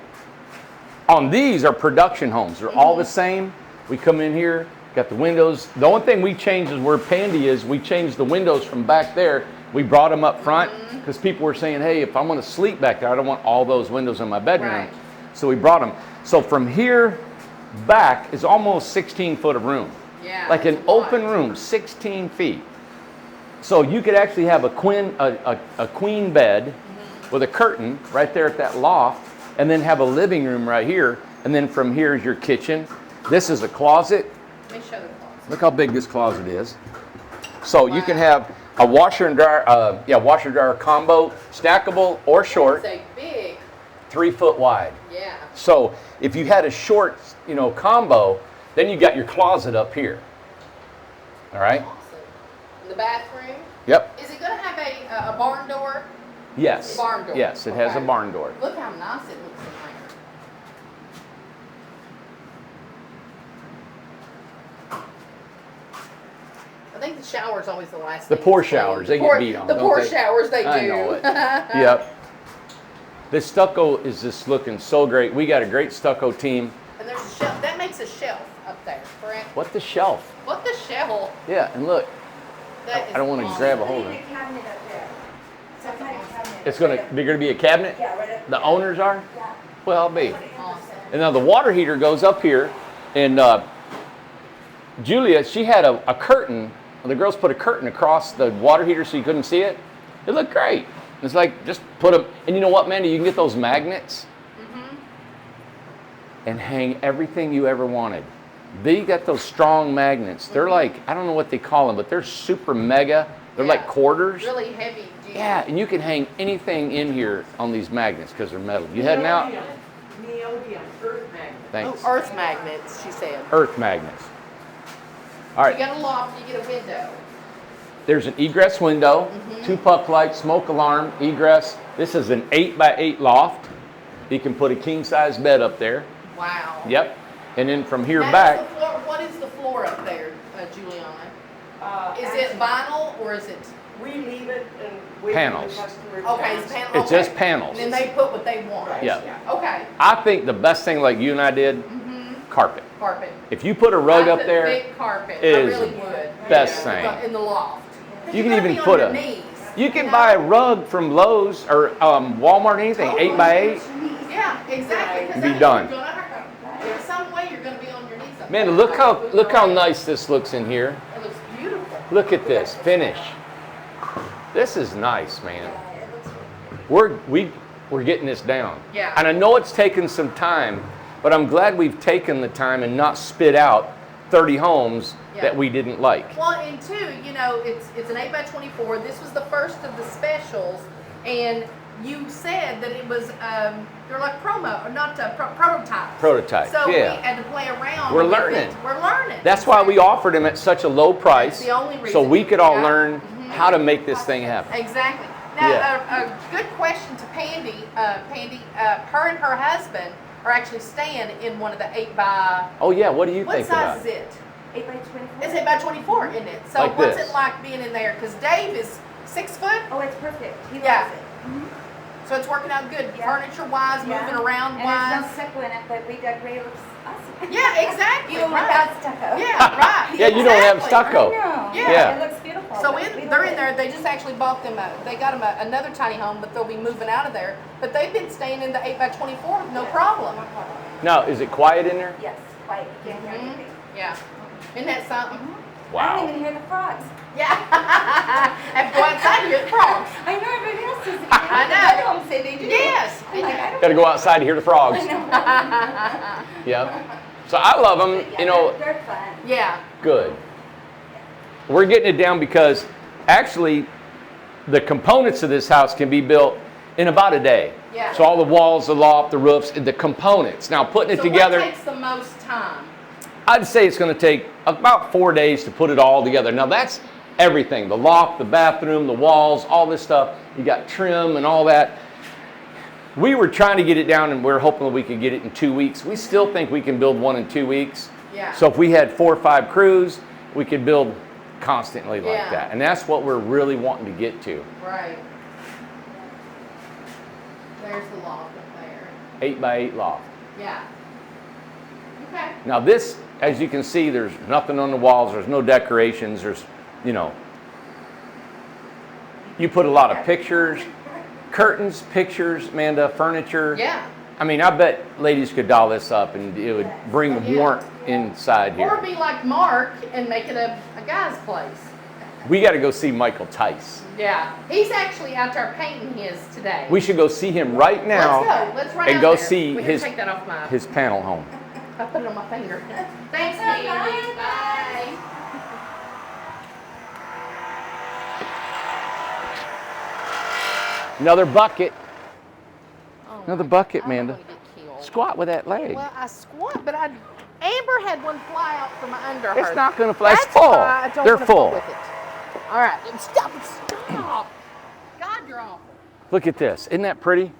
on these are production homes. They're all the same. We come in here, got the windows. The only thing we changed is where Pandy is. We changed the windows from back there. We brought them up front because people were saying, hey, if I'm going to sleep back there, I don't want all those windows in my bedroom.
Right.
So we brought them. So from here back is almost 16 foot of room.
Yeah.
Like an
that's a lot.
open room, 16 feet. So you could actually have a queen bed with a curtain right there at that loft, and then have a living room right here. And then from here is your kitchen. This is a closet.
Let me show the closet.
Look how big this closet is. So you can have a washer and dryer, washer dryer combo, stackable or short,
It's a big,
3 foot wide.
yeah.
So if you had a short, combo, then you got your closet up here. All right.
Awesome. In the bathroom.
Yep.
Is it going to have a barn door?
Yes.
Barn door.
Yes, it has a
Okay.
barn door.
Look how nice it looks in there. I think the shower's always the last
The
thing.
pour
to clean.
showers, they
The pour-
get beat on.
The
don't
pour
they?
showers, they do.
I know it. Yep. The stucco is just looking so great. We got a great stucco team.
And there's a shelf. That makes a shelf up there, correct?
What the shelf?
What the shelf?
Yeah, and look,
That is
I don't want to
awesome.
grab a hold of
Need
it.
a cabinet up there. Some kind of cabinet.
It's they're gonna be a cabinet.
Yeah, right up
The
there.
owners are.
Yeah.
Well, I'll be.
Awesome.
And now the water heater goes up here, and Julia, she had a curtain. The girls put a curtain across the water heater so you couldn't see it. It looked great. It's like just put them. And you know what, Mandy? You can get those magnets and hang everything you ever wanted. They got those strong magnets. They're like, I don't know what they call them, but they're super mega. They're like
Yeah.
quarters.
Really heavy duty.
Yeah, and you can hang anything in here on these magnets because they're metal. You heading out?
Neodymium, earth magnet.
Thanks.
Oh, earth magnets, she said.
Earth magnets. All
You
right,
got a loft, you get a window.
there's an egress window, 2 puck lights, smoke alarm, egress. This is an 8x8 loft. You can put a king size bed up there.
Wow.
Yep. And then from here
Now,
back,
is the floor, what is the floor up there, Juliana? Is
Actually,
it vinyl or is it?
We leave it and wait
Panels.
for the customer.
Okay, it's panel.
it's just panels.
And then they put what they want.
Yeah.
Okay.
I think the best thing like you and I did, carpet.
Carpet.
If you put a rug
I
up
put
there,
big carpet. I
is
really would.
best
Yeah.
thing.
In the loft. 'Cause
You can
gotta
even
be on
put
your
a-
knees,
you can
know?
buy a rug from Lowe's or Walmart, anything, 8x8.
Yeah, exactly. 'cause
Be
that-
done.
you're gonna- In some way, you're going to be on your knees. up
Man,
there.
look how nice this looks in here.
It looks beautiful.
Look at this finish. This is nice, man.
Yeah, it looks
We're getting this down.
Yeah.
And I know it's taken some time, but I'm glad we've taken the time and not spit out 30 homes
Yeah.
that we didn't like.
Well, and two, it's an 8x24. This was the first of the specials, and you said that it was they're like promo or not prototypes.
Prototype,
So
yeah.
we had to play around.
We're
with
learning.
it. We're learning.
That's why we offered them at such a low price.
That's the only reason.
So we could all
Yeah.
learn how to make this thing happen.
Exactly. Now,
Yeah.
a good question to Pandy. Her and her husband are actually staying in one of the 8x.
Oh yeah, what do you
What
think
size
about
is it?
8 by 24.
It's 8x24, isn't it? So
Like
what's
this.
it like being in there? Because Dave is 6 foot,
Oh, it's perfect. He
Yeah.
loves it.
so it's working out good,
Yeah.
furniture wise,
Yeah.
moving around
And
wise.
there's no stucco in it, but we decorate it looks awesome.
Yeah, exactly.
Even
right.
without stucco.
Yeah, right.
Yeah, you don't have
Exactly.
stucco.
I know.
Yeah.
It looks beautiful.
So
but we
they're
love
in
it.
there. They just actually bought them. They got them another tiny home, but they'll be moving out of there. But they've been staying in the 8x24, no problem.
No problem.
Now, is it quiet in there?
Yes, quiet. You can't hear
Mhm.
anything.
Yeah, isn't that something?
I
Wow.
don't even hear the frogs.
Yeah. Have to go outside and hear the frogs.
I know everybody else does.
I know.
Home say they do.
Yes.
I'm like, I don't
Got to go outside to hear the frogs.
I know.
Yep. So I love them.
But yeah,
You know,
they're fun.
Yeah.
good. We're getting it down because actually the components of this house can be built in about a day.
Yeah.
So all the walls, the loft, the roofs, the components. Now putting it
So
together,
what takes the most time?
I'd say it's going to take about 4 days to put it all together. Now that's everything, the loft, the bathroom, the walls, all this stuff. You got trim and all that. We were trying to get it down and we're hoping that we could get it in 2 weeks. We still think we can build one in 2 weeks.
Yeah.
So if we had 4 or 5 crews, we could build constantly like
Yeah.
that. And that's what we're really wanting to get to.
Right. There's the loft up there.
8x8 loft.
Yeah. Okay.
Now this, as you can see, there's nothing on the walls. There's no decorations. There's, you know, you put a lot of pictures, curtains, pictures, Amanda, furniture.
Yeah.
I mean, I bet ladies could doll this up and it would bring
Yeah.
warmth inside
Or
here.
be like Mark and make it a guy's place.
We got to go see Michael Tice.
Yeah. He's actually out there painting his today.
We should go see him right now.
Let's go. Let's run
and
out
go
there.
see
We can
his
take that off my.
his panel home.
I put it on my finger. Thanks, Mandy. Bye.
Another bucket.
Oh
Another
my-
bucket,
I don't
Amanda.
wanna get killed.
Squat with that leg.
Well, I squat, but Amber had one fly out from under her.
It's not going to fly. It's
That's
full.
why I don't
They're
wanna
full.
fool with it. All right, stop. God, you're awful.
Look at this. Isn't that pretty?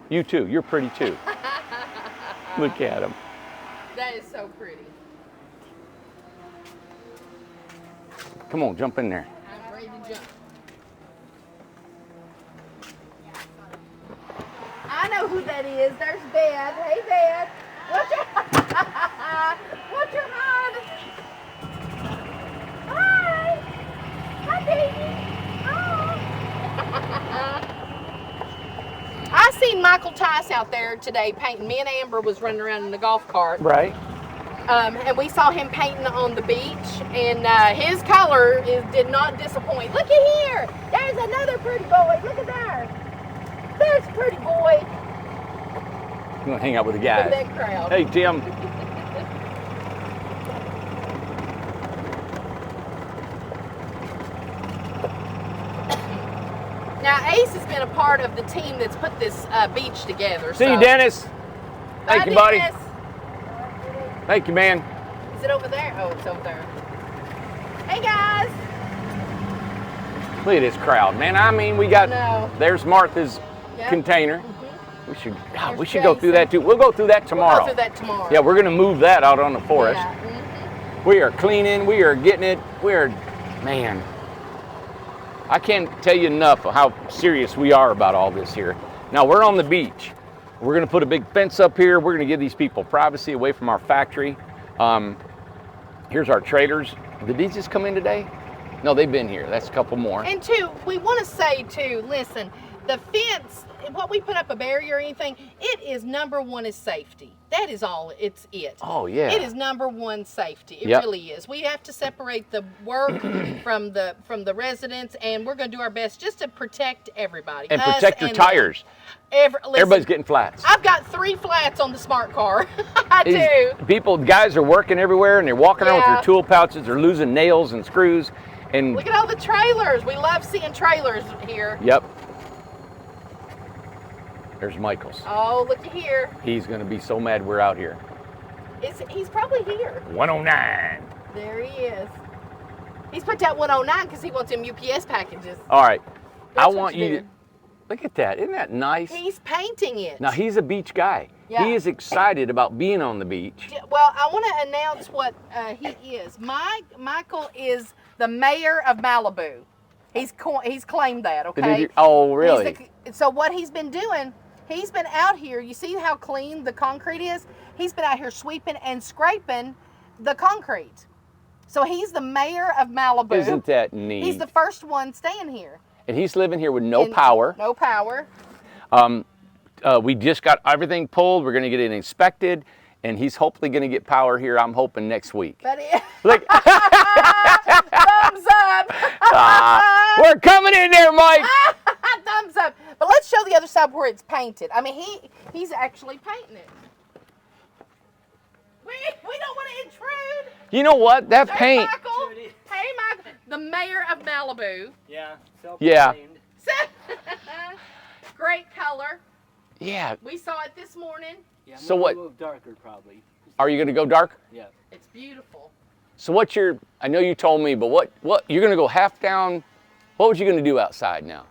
You too. You're pretty too. Look at them.
That is so pretty.
Come on, jump in there.
I'm ready to jump. I know who that is. There's Beth. Hey, Beth. Watch your watch your hide. Hi. Hi, baby. Oh. I seen Michael Tice out there today painting. Me and Amber was running around in the golf cart.
Right.
And we saw him painting on the beach, and his color did not disappoint. Look at here. There's another pretty boy. Look at there. There's a pretty boy.
I'm going to hang out with the
Look at
guys.
that crowd.
Hey, Tim.
Now, Ace has been a part of the team that's put this beach together.
See
so.
you, Dennis.
Bye,
Thank you, buddy.
Dennis.
Thank you, man.
Is it over there? Oh, it's over there. Hey, guys.
Look at this crowd, man. I mean, we got,
No.
there's Martha's
Yep.
container.
Mhm.
We should,
There's
we should go through that
Jason.
too. We'll go through that
We'll
tomorrow.
go through that tomorrow.
Yeah, we're going to move that out on the forest.
Yeah. Mhm.
We are cleaning. We are getting it. We are, man. I can't tell you enough of how serious we are about all this here. Now we're on the beach. We're going to put a big fence up here. We're going to give these people privacy away from our factory. Here's our trailers. Did these just come in today? No, they've been here. That's a couple more.
And two, we want to say too, listen, the fence, what we put up a barrier or anything, it is number one is safety. That is all, it's it.
Oh, yeah.
It is number one safety. It
Yep.
really is. We have to separate the work from the residents, and we're going to do our best just to protect everybody.
And
us
protect your
and them.
tires.
Listen,
Everybody's getting flats.
I've got 3 flats on the smart car. I
These
do.
people, guys are working everywhere and they're walking around with
Yeah.
their tool pouches. They're losing nails and screws. And
Look at all the trailers. We love seeing trailers here.
yep. There's Michael's.
Oh, look at here.
He's gonna be so mad we're out here.
He's probably here.
109.
There he is. He's put that 109 because he wants them UPS packages.
All right.
That's
I
what
want
you
you to
do.
look at that. Isn't that nice?
He's painting it.
Now he's a beach guy.
Yeah.
He is excited about being on the beach.
Well, I want to announce what he is. Michael is the mayor of Malibu. He's claimed that. Okay.
Oh, really?
So what he's been doing, he's been out here. You see how clean the concrete is? He's been out here sweeping and scraping the concrete. So he's the mayor of Malibu.
Isn't that neat?
He's the first one staying here.
And he's living here with no
And
power.
No power.
We just got everything pulled. We're going to get it inspected, and he's hopefully going to get power here. I'm hoping next week.
But it,
Look,
thumbs up.
we're coming in there, Mike.
Thumbs up. But let's show the other side where it's painted. I mean, he's actually painting it. We don't want to intrude.
You know what? That
Hey,
paint.
Michael. Hey, Michael. The mayor of Malibu.
Yeah.
Yeah.
Great color.
Yeah.
We saw it this morning.
Yeah,
So what-
A little darker, probably.
Are you going to go dark?
Yeah.
It's beautiful.
So what's your? I know you told me, but what you're going to go half down? What was you going to do outside now?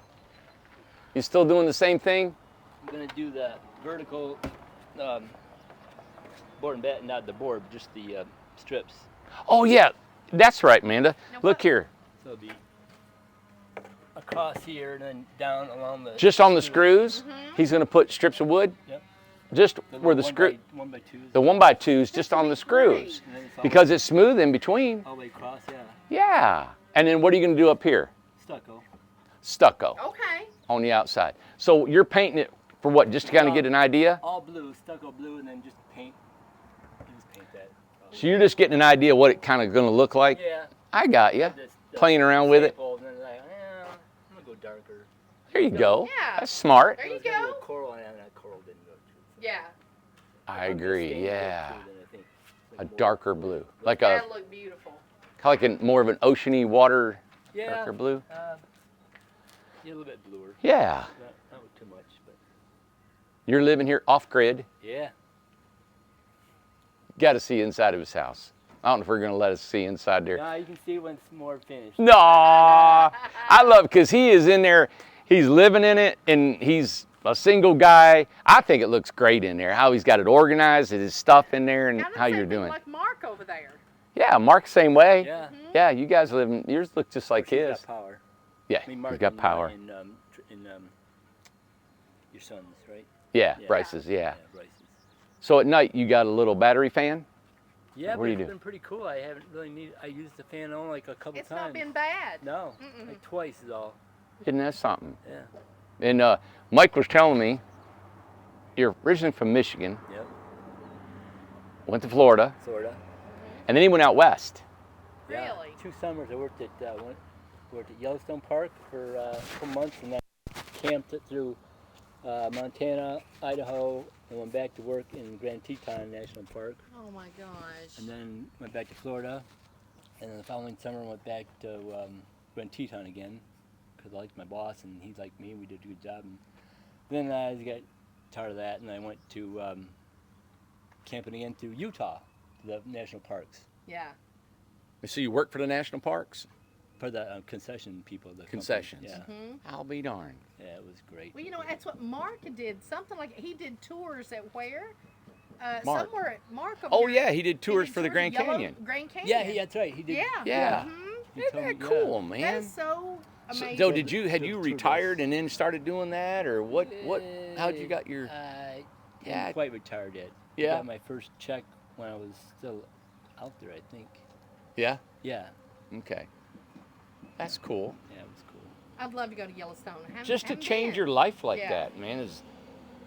You still doing the same thing?
I'm gonna do the vertical board and bat, not the board, just the strips.
Oh yeah, that's right, Amanda.
Now
Look
what-
here,
So it'll be across here and then down along the.
just on the screws. He's going to put strips of wood.
Yep.
Just
The
where the
one
screw,
by 1x2s.
the 1x2s, just on the screws,
And then it's all
because it's smooth in between.
all the way across, yeah.
Yeah. And then what are you going to do up here?
Stucco.
Stucco
Okay.
on the outside. So you're painting it for what? Just to kind of get an idea.
All blue, stucco blue, and then just paint. Just paint that.
So you're just getting an idea what it kind of going to look like.
Yeah.
I got you.
This-
Playing around with it.
sample, and then like, I'm gonna go darker.
There you go.
Yeah.
That's smart.
There
I
you
was gonna
go.
Coral, and that coral didn't go too.
Yeah.
I
I'm gonna
agree.
stain it
Yeah.
too, then I think. Like
A
more-
darker blue, like a
That'll look beautiful.
kind of like more of an oceany water,
Yeah.
darker blue.
Yeah, a little bit bluer.
Yeah.
Not too much, but
You're living here off grid.
yeah.
Got to see inside of his house. I don't know if we're going to let us see inside there.
Nah, you can see when it's more finished.
No, I love because he is in there. He's living in it, and he's a single guy. I think it looks great in there. How he's got it organized, his stuff in there, and
Kinda
how
same
you're
thing
doing.
Like Mark over there.
Yeah, Mark same way.
Yeah.
Yeah, you guys live in. Yours look just like
He's
his.
got power.
Yeah,
I mean,
he's
Mark
got
and,
power.
in your sons, right?
Yeah,
Yeah.
Bryce's. Yeah.
Bryce's.
So at night you got a little battery fan.
Yeah,
What
but
do you
it's
do?
been pretty cool. I haven't really needed. I used the fan on like a couple
It's
times.
not been bad.
No,
Mm-mm.
like twice is all.
Isn't that something?
Yeah.
And Mike was telling me you're originally from Michigan,
Yep.
went to Florida,
Sorta.
and then he went out west.
Yeah.
Really?
2 summers I worked at Yellowstone Park for a couple months, and then camped it through Montana, Idaho, and went back to work in Grand Teton National Park,
Oh my gosh.
and then went back to Florida, and then the following summer went back to Grand Teton again because I liked my boss and he liked me. We did a good job. And then I got tired of that, and I went to camping again to Utah, to the national parks.
Yeah.
So you work for the national parks?
For the concession people. The company.
Concessions.
Yeah.
Hmm.
I'll be darned.
Yeah, it was great.
Well, you know, that's what Mark did. Something like he did tours at where?
Mark.
Somewhere at Mark. Over
Oh
here.
yeah, he did
He
tours
did
for the
tours
Grand
of Yellow-
Canyon.
Grand Canyon.
Yeah, that's right. He did.
Yeah.
Yeah.
Mhm.
He
Isn't
told
that
me,
cool,
That
man?
is so amazing.
So had you
The tour
retired and then started doing that, or what? How'd you got your?
I
Yeah.
hadn't quite retired yet.
Yeah.
I got my first check when I was still out there, I think.
Yeah.
Yeah.
Okay. That's cool.
Yeah, it was cool.
I'd love to go to Yellowstone.
Just to
Haven't
change
been.
your life like
Yeah.
that, man, is,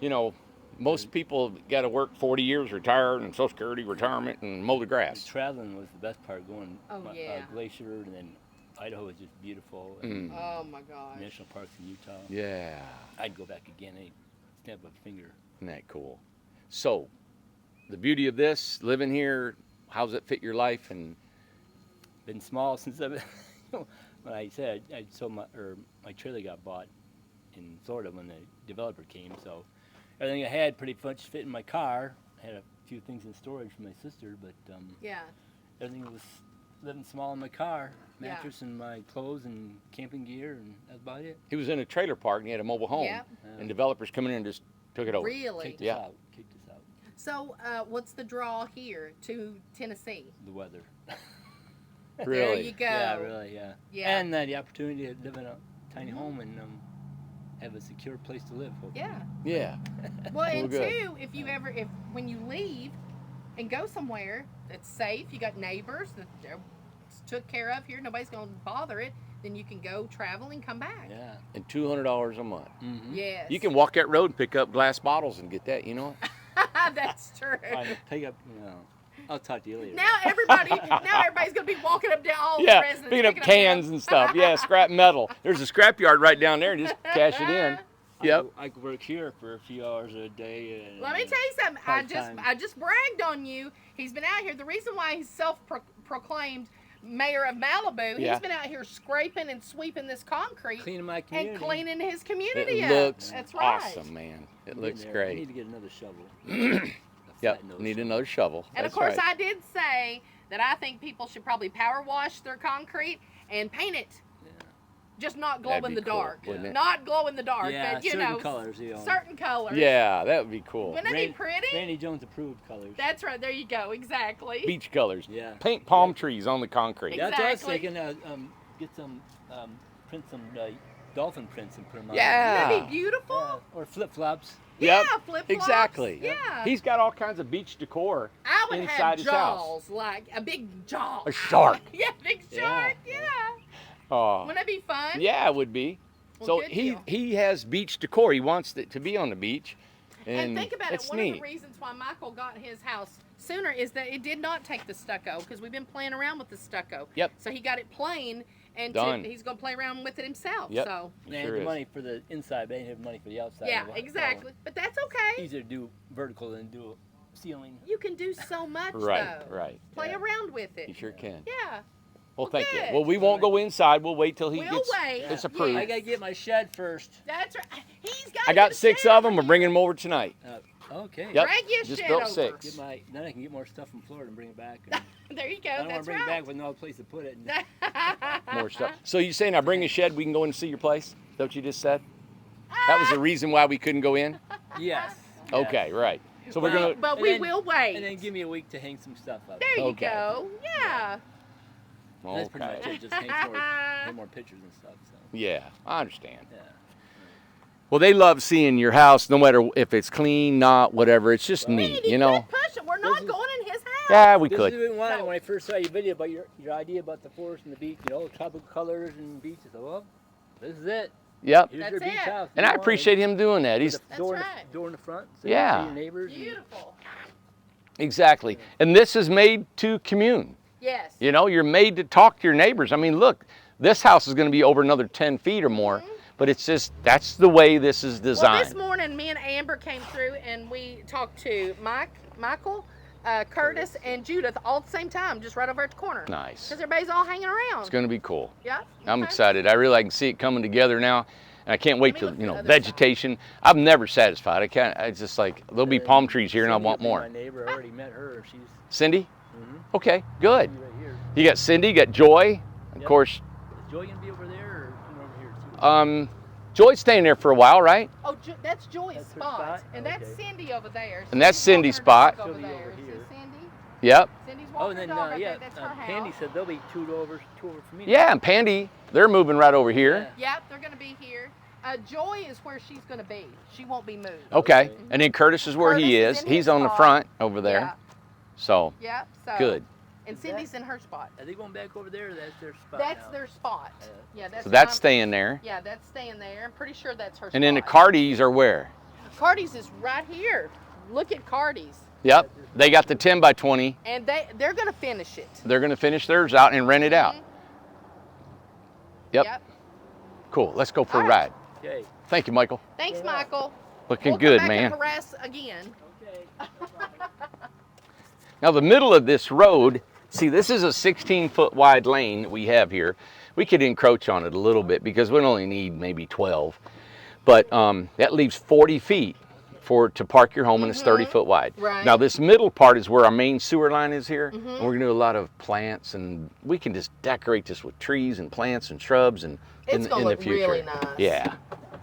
you know, most people got to work 40 years, retire, and Social Security, retirement, and mow the grass.
Traveling was the best part. Going
Oh, yeah.
Glacier, and then Idaho was just beautiful.
Mm.
And
Oh my gosh.
national parks in Utah.
Yeah.
I'd go back again. I'd snap a finger.
Isn't that cool? So, the beauty of this, living here, how's it fit your life? And
Been small since I've been when I said I sold my trailer got bought in Florida when the developer came, so everything I had pretty much fit in my car. I had a few things in storage for my sister, but
Yeah.
everything was living small in my car.
Yeah.
Mattress and my clothes and camping gear, and that's about it.
He was in a trailer park and he had a mobile home,
Yep.
and developers come in and just took it over.
Really?
Kicked us
Yeah.
out. Kicked us out.
So, what's the draw here to Tennessee?
The weather.
There
Really?
you go.
Yeah, really, yeah.
Yeah.
And the opportunity to live in a tiny home and have a secure place to live. Hopefully.
Yeah.
Yeah.
Well, and
good.
two, if when you leave and go somewhere that's safe, you got neighbors that they're took care of here, nobody's gonna bother it, then you can go travel and come back.
Yeah.
And $200 a month.
Mm-hmm.
Yes.
You can walk that road and pick up glass bottles and get that, you know?
That's true.
Fine, pick up. I'll talk to you later.
Now everybody's gonna be walking up down all the
Yeah,
residents
picking up cans and stuff. Yeah, scrap metal. There's a scrap yard right down there. Just cash it in. Yep.
I could work here for a few hours a day. And,
Let me tell you something.
part-time.
I just bragged on you. He's been out here. The reason why he's self-proclaimed mayor of Malibu,
Yeah.
he's been out here scraping and sweeping this concrete
cleaning my community.
and cleaning his community
It
up.
looks
That's right.
awesome, man. It
I'm
looks
getting there. I need
great.
to get another shovel.
Yep, need another shovel.
And of
That's
course,
right.
I did say that I think people should probably power wash their concrete and paint it.
Yeah.
Just not glow
That'd
in
be
the
cool,
dark.
wouldn't it?
Not glow in the dark,
Yeah,
but you
certain
know,
colors.
certain colors.
Yeah, that would be cool.
Wouldn't that be pretty?
Randy Jones approved colors.
That's right. There you go. Exactly.
Beach colors.
Yeah.
Paint palm trees on the concrete.
That's what I was
Exactly.
thinking. Get some, print some dolphin prints and put them on.
Yeah.
Wouldn't that be beautiful?
Yeah, or flip flops.
Yep,
Yeah, flip-flops.
exactly.
Yeah.
He's got all kinds of beach decor.
I would
inside
have
his house.
jaws, like a big jaw.
A shark.
Yeah, big
Yeah.
shark. Yeah.
Oh,
Wouldn't that be fun?
yeah, it would be.
Well,
So
good
he
deal.
he has beach decor. He wants it to be on the beach,
And think about it.
it's
One
neat.
of the reasons why Michael got his house sooner is that it did not take the stucco because we've been playing around with the stucco.
Yep.
So he got it plain, and
Done.
he's gonna play around with it himself.
Yep.
So
They
Sure
had the
is.
money for the inside, but they didn't have money for the outside.
yeah,
So
exactly. But that's okay.
easier to do vertical than do a ceiling.
You can do so much
Right,
though.
right.
Play
Yeah.
around with it.
You sure can.
Yeah.
Well, thank you.
good.
Well, we won't go inside. We'll wait till he
We'll
gets
wait.
it's
Yeah.
approved.
I gotta get my shed first.
That's right. He's got.
I got 6 of them. We're bringing them over tonight.
Okay.
Yep.
Drag your
Just
shed
built
over.
6.
Then I can get more stuff from Florida and bring it back. And
There you go.
I don't want to
That's
bring
right.
it back with no place to put it.
More stuff. So you saying I bring a shed, we can go in and see your place? Is that what you just said? That was the reason why we couldn't go in?
Yes.
Okay, right. So we're
Well,
gonna.
but
And
we
then-
will wait.
And then give me a week to hang some stuff up.
There you
Okay.
go. Yeah.
That's pretty much
Okay.
it. Just hang more pictures and stuff. So
Yeah, I understand.
yeah.
Well, they love seeing your house, no matter if it's clean, not, whatever. It's just
Well,
neat,
Randy,
you know.
quit pushing. We're not
This is-
going in his house.
Yeah, we
This
could.
is one
No.
when I first saw your video about your idea about the forest and the beach, tropical colors and beaches. I well, this is it.
Yep.
Here's
That's
your beach
it.
house.
And I appreciate him doing that. He's
That's
door,
right.
door in the front. So
Yeah.
You see your neighbors. and-
Beautiful.
exactly. And this is made to commune.
Yes.
You know, you're made to talk to your neighbors. I mean, look, this house is going to be over another 10 feet or more, but it's just that's the way this is
Well,
designed.
this morning, me and Amber came through and we talked to Michael, Curtis, and Judith all at the same time, just right over at the corner.
Nice.
Because everybody's all hanging around.
It's going to be cool.
Yeah.
I'm
okay.
excited. I really can see it coming together now. And I can't wait
me
to,
look
you
at
know,
the other
vegetation. I'm never satisfied. I can't, it's just like, there'll be palm trees here and I
Cindy
want
will be
more.
My neighbor, I already met her. She's
Cindy?
mhm,
Okay, good.
right here.
You got Cindy, you got Joy. Of
Yep.
course,
Is Joy gonna be over there or coming over here too?
Joy's staying there for a while, right?
Oh, that's Joy's
That's her
spot.
spot?
And that's
Okay.
Cindy over there.
And that's
She's walking
Cindy's
her
spot.
dog over
She'll be
there.
over
See
here.
Cindy?
Yep.
Cindy's
Oh,
walking
and
her
then
dog up
yeah,
there. That's her house.
Pandy said there'll be two over from me.
Yeah, and Pandy, they're moving right over here.
Yep, they're going to be here. Joy is where she's going to be. She won't be moved.
Okay. And then Curtis is where he
Curtis
is.
is in
He's
his
on the
spot.
front over there.
Yeah.
So,
Yep. So
good.
And Cindy's in her spot.
Are they going back over there? Or that's their spot.
That's
now?
their spot. Yeah, that's
So that's
mine.
staying there.
Yeah, that's staying there. I'm pretty sure that's her spot.
And then the Cardis are where?
Cardi's is right here. Look at Cardi's.
Yep. They got the 10 by 20.
And they're going to finish it.
They're going to finish theirs out and rent it out.
Mhm.
Yep. Cool. Let's go for a
All
ride.
right.
Okay.
Thank you, Michael.
Thank Michael.
Looking
We'll
good,
come back
man.
and harass again.
Okay.
Now, the middle of this road, see, this is a 16-foot wide lane that we have here, We could encroach on it a little bit because we only need maybe 12. But that leaves 40 feet to park your home, and it's 30 foot wide.
Right.
Now this middle part is where our main sewer line is here, and we're gonna do a lot of plants, and we can just decorate this with trees and plants and shrubs and
It's gonna
in the
look
future.
really nice.
Yeah.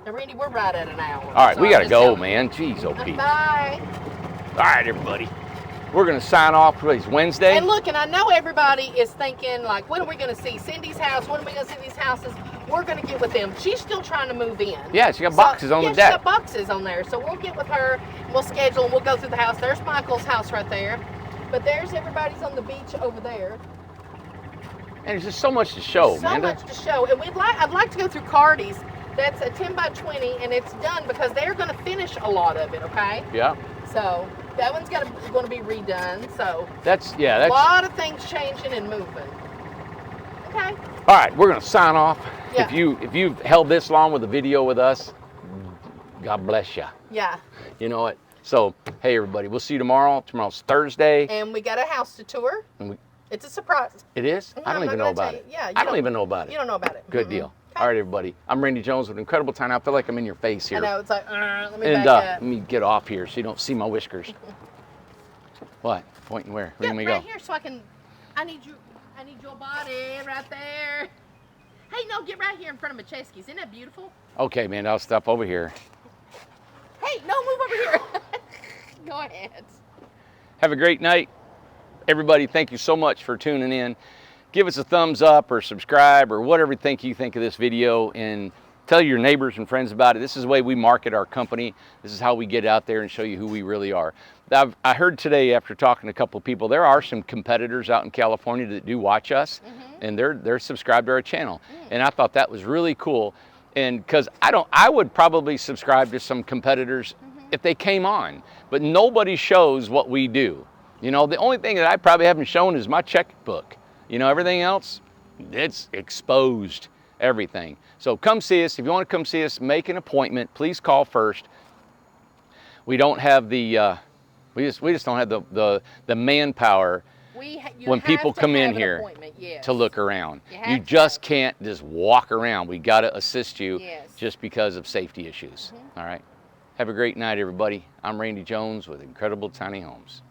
Now, Randy, we're right at an hour.
All right,
so
we
I'm
gotta
just
go,
telling
man. Jeez, oh Pete.
Bye.
All right, everybody. We're gonna sign off. Today's Wednesday.
And look, and I know everybody is thinking, like, when are we going to see Cindy's house? When are we going to see these houses? We're going to get with them. She's still trying to move in.
Yeah, she got boxes on the
She
deck.
got boxes on there. So we'll get with her, and we'll schedule, and we'll go through the house. There's Michael's house right there. But there's everybody's on the beach over there.
And there's just so much to show,
So
Amanda.
much to show. And I'd like to go through Cardi's. That's a 10 by 20, and it's done because they're going to finish a lot of it, okay?
Yeah.
So that one's going to be redone. So
That's
a lot of things changing and moving. Okay.
all right. We're gonna sign off.
Yeah.
If you've held this long with a video with us, God bless you.
Yeah.
You know what? So hey, everybody, we'll see you tomorrow. Tomorrow's Thursday.
And we got a house to tour.
And
It's a surprise.
it is? I don't
I'm
even
not
know
gonna
about
tell
it.
you. Yeah, you
I don't
don't-
even know about
You
it.
don't know about it.
Good
Mm-mm.
deal.
Okay.
All right, everybody. I'm Randy Jones with Incredible Time. I feel like I'm in your face
I
here.
know. It's like, let me
And
back
let
up.
me get off here so you don't see my whiskers. What? Pointing where? Where
Yeah,
can we
right
go?
here so I need your body right there. Hey, no, get right here in front of Macheski's. Isn't that beautiful?
Okay, man, I'll stop over here.
Hey, no, move over here. Go ahead.
Have a great night. Everybody, thank you so much for tuning in. Give us a thumbs up or subscribe or whatever you think of this video, and tell your neighbors and friends about it. This is the way we market our company. This is how we get out there and show you who we really are. I heard today, after talking to a couple of people, there are some competitors out in California that do watch us, and they're subscribed to our channel. And I thought that was really cool. And because I would probably subscribe to some competitors if they came on, but nobody shows what we do. You know, the only thing that I probably haven't shown is my checkbook. You know, everything else, it's exposed, everything. So come see us. If you want to come see us, make an appointment. Please call first. We don't have the, we just don't have the manpower when people come in here to look around. You just can't just walk around. We got to assist you just because of safety issues. All right. Have a great night, everybody. I'm Randy Jones with Incredible Tiny Homes.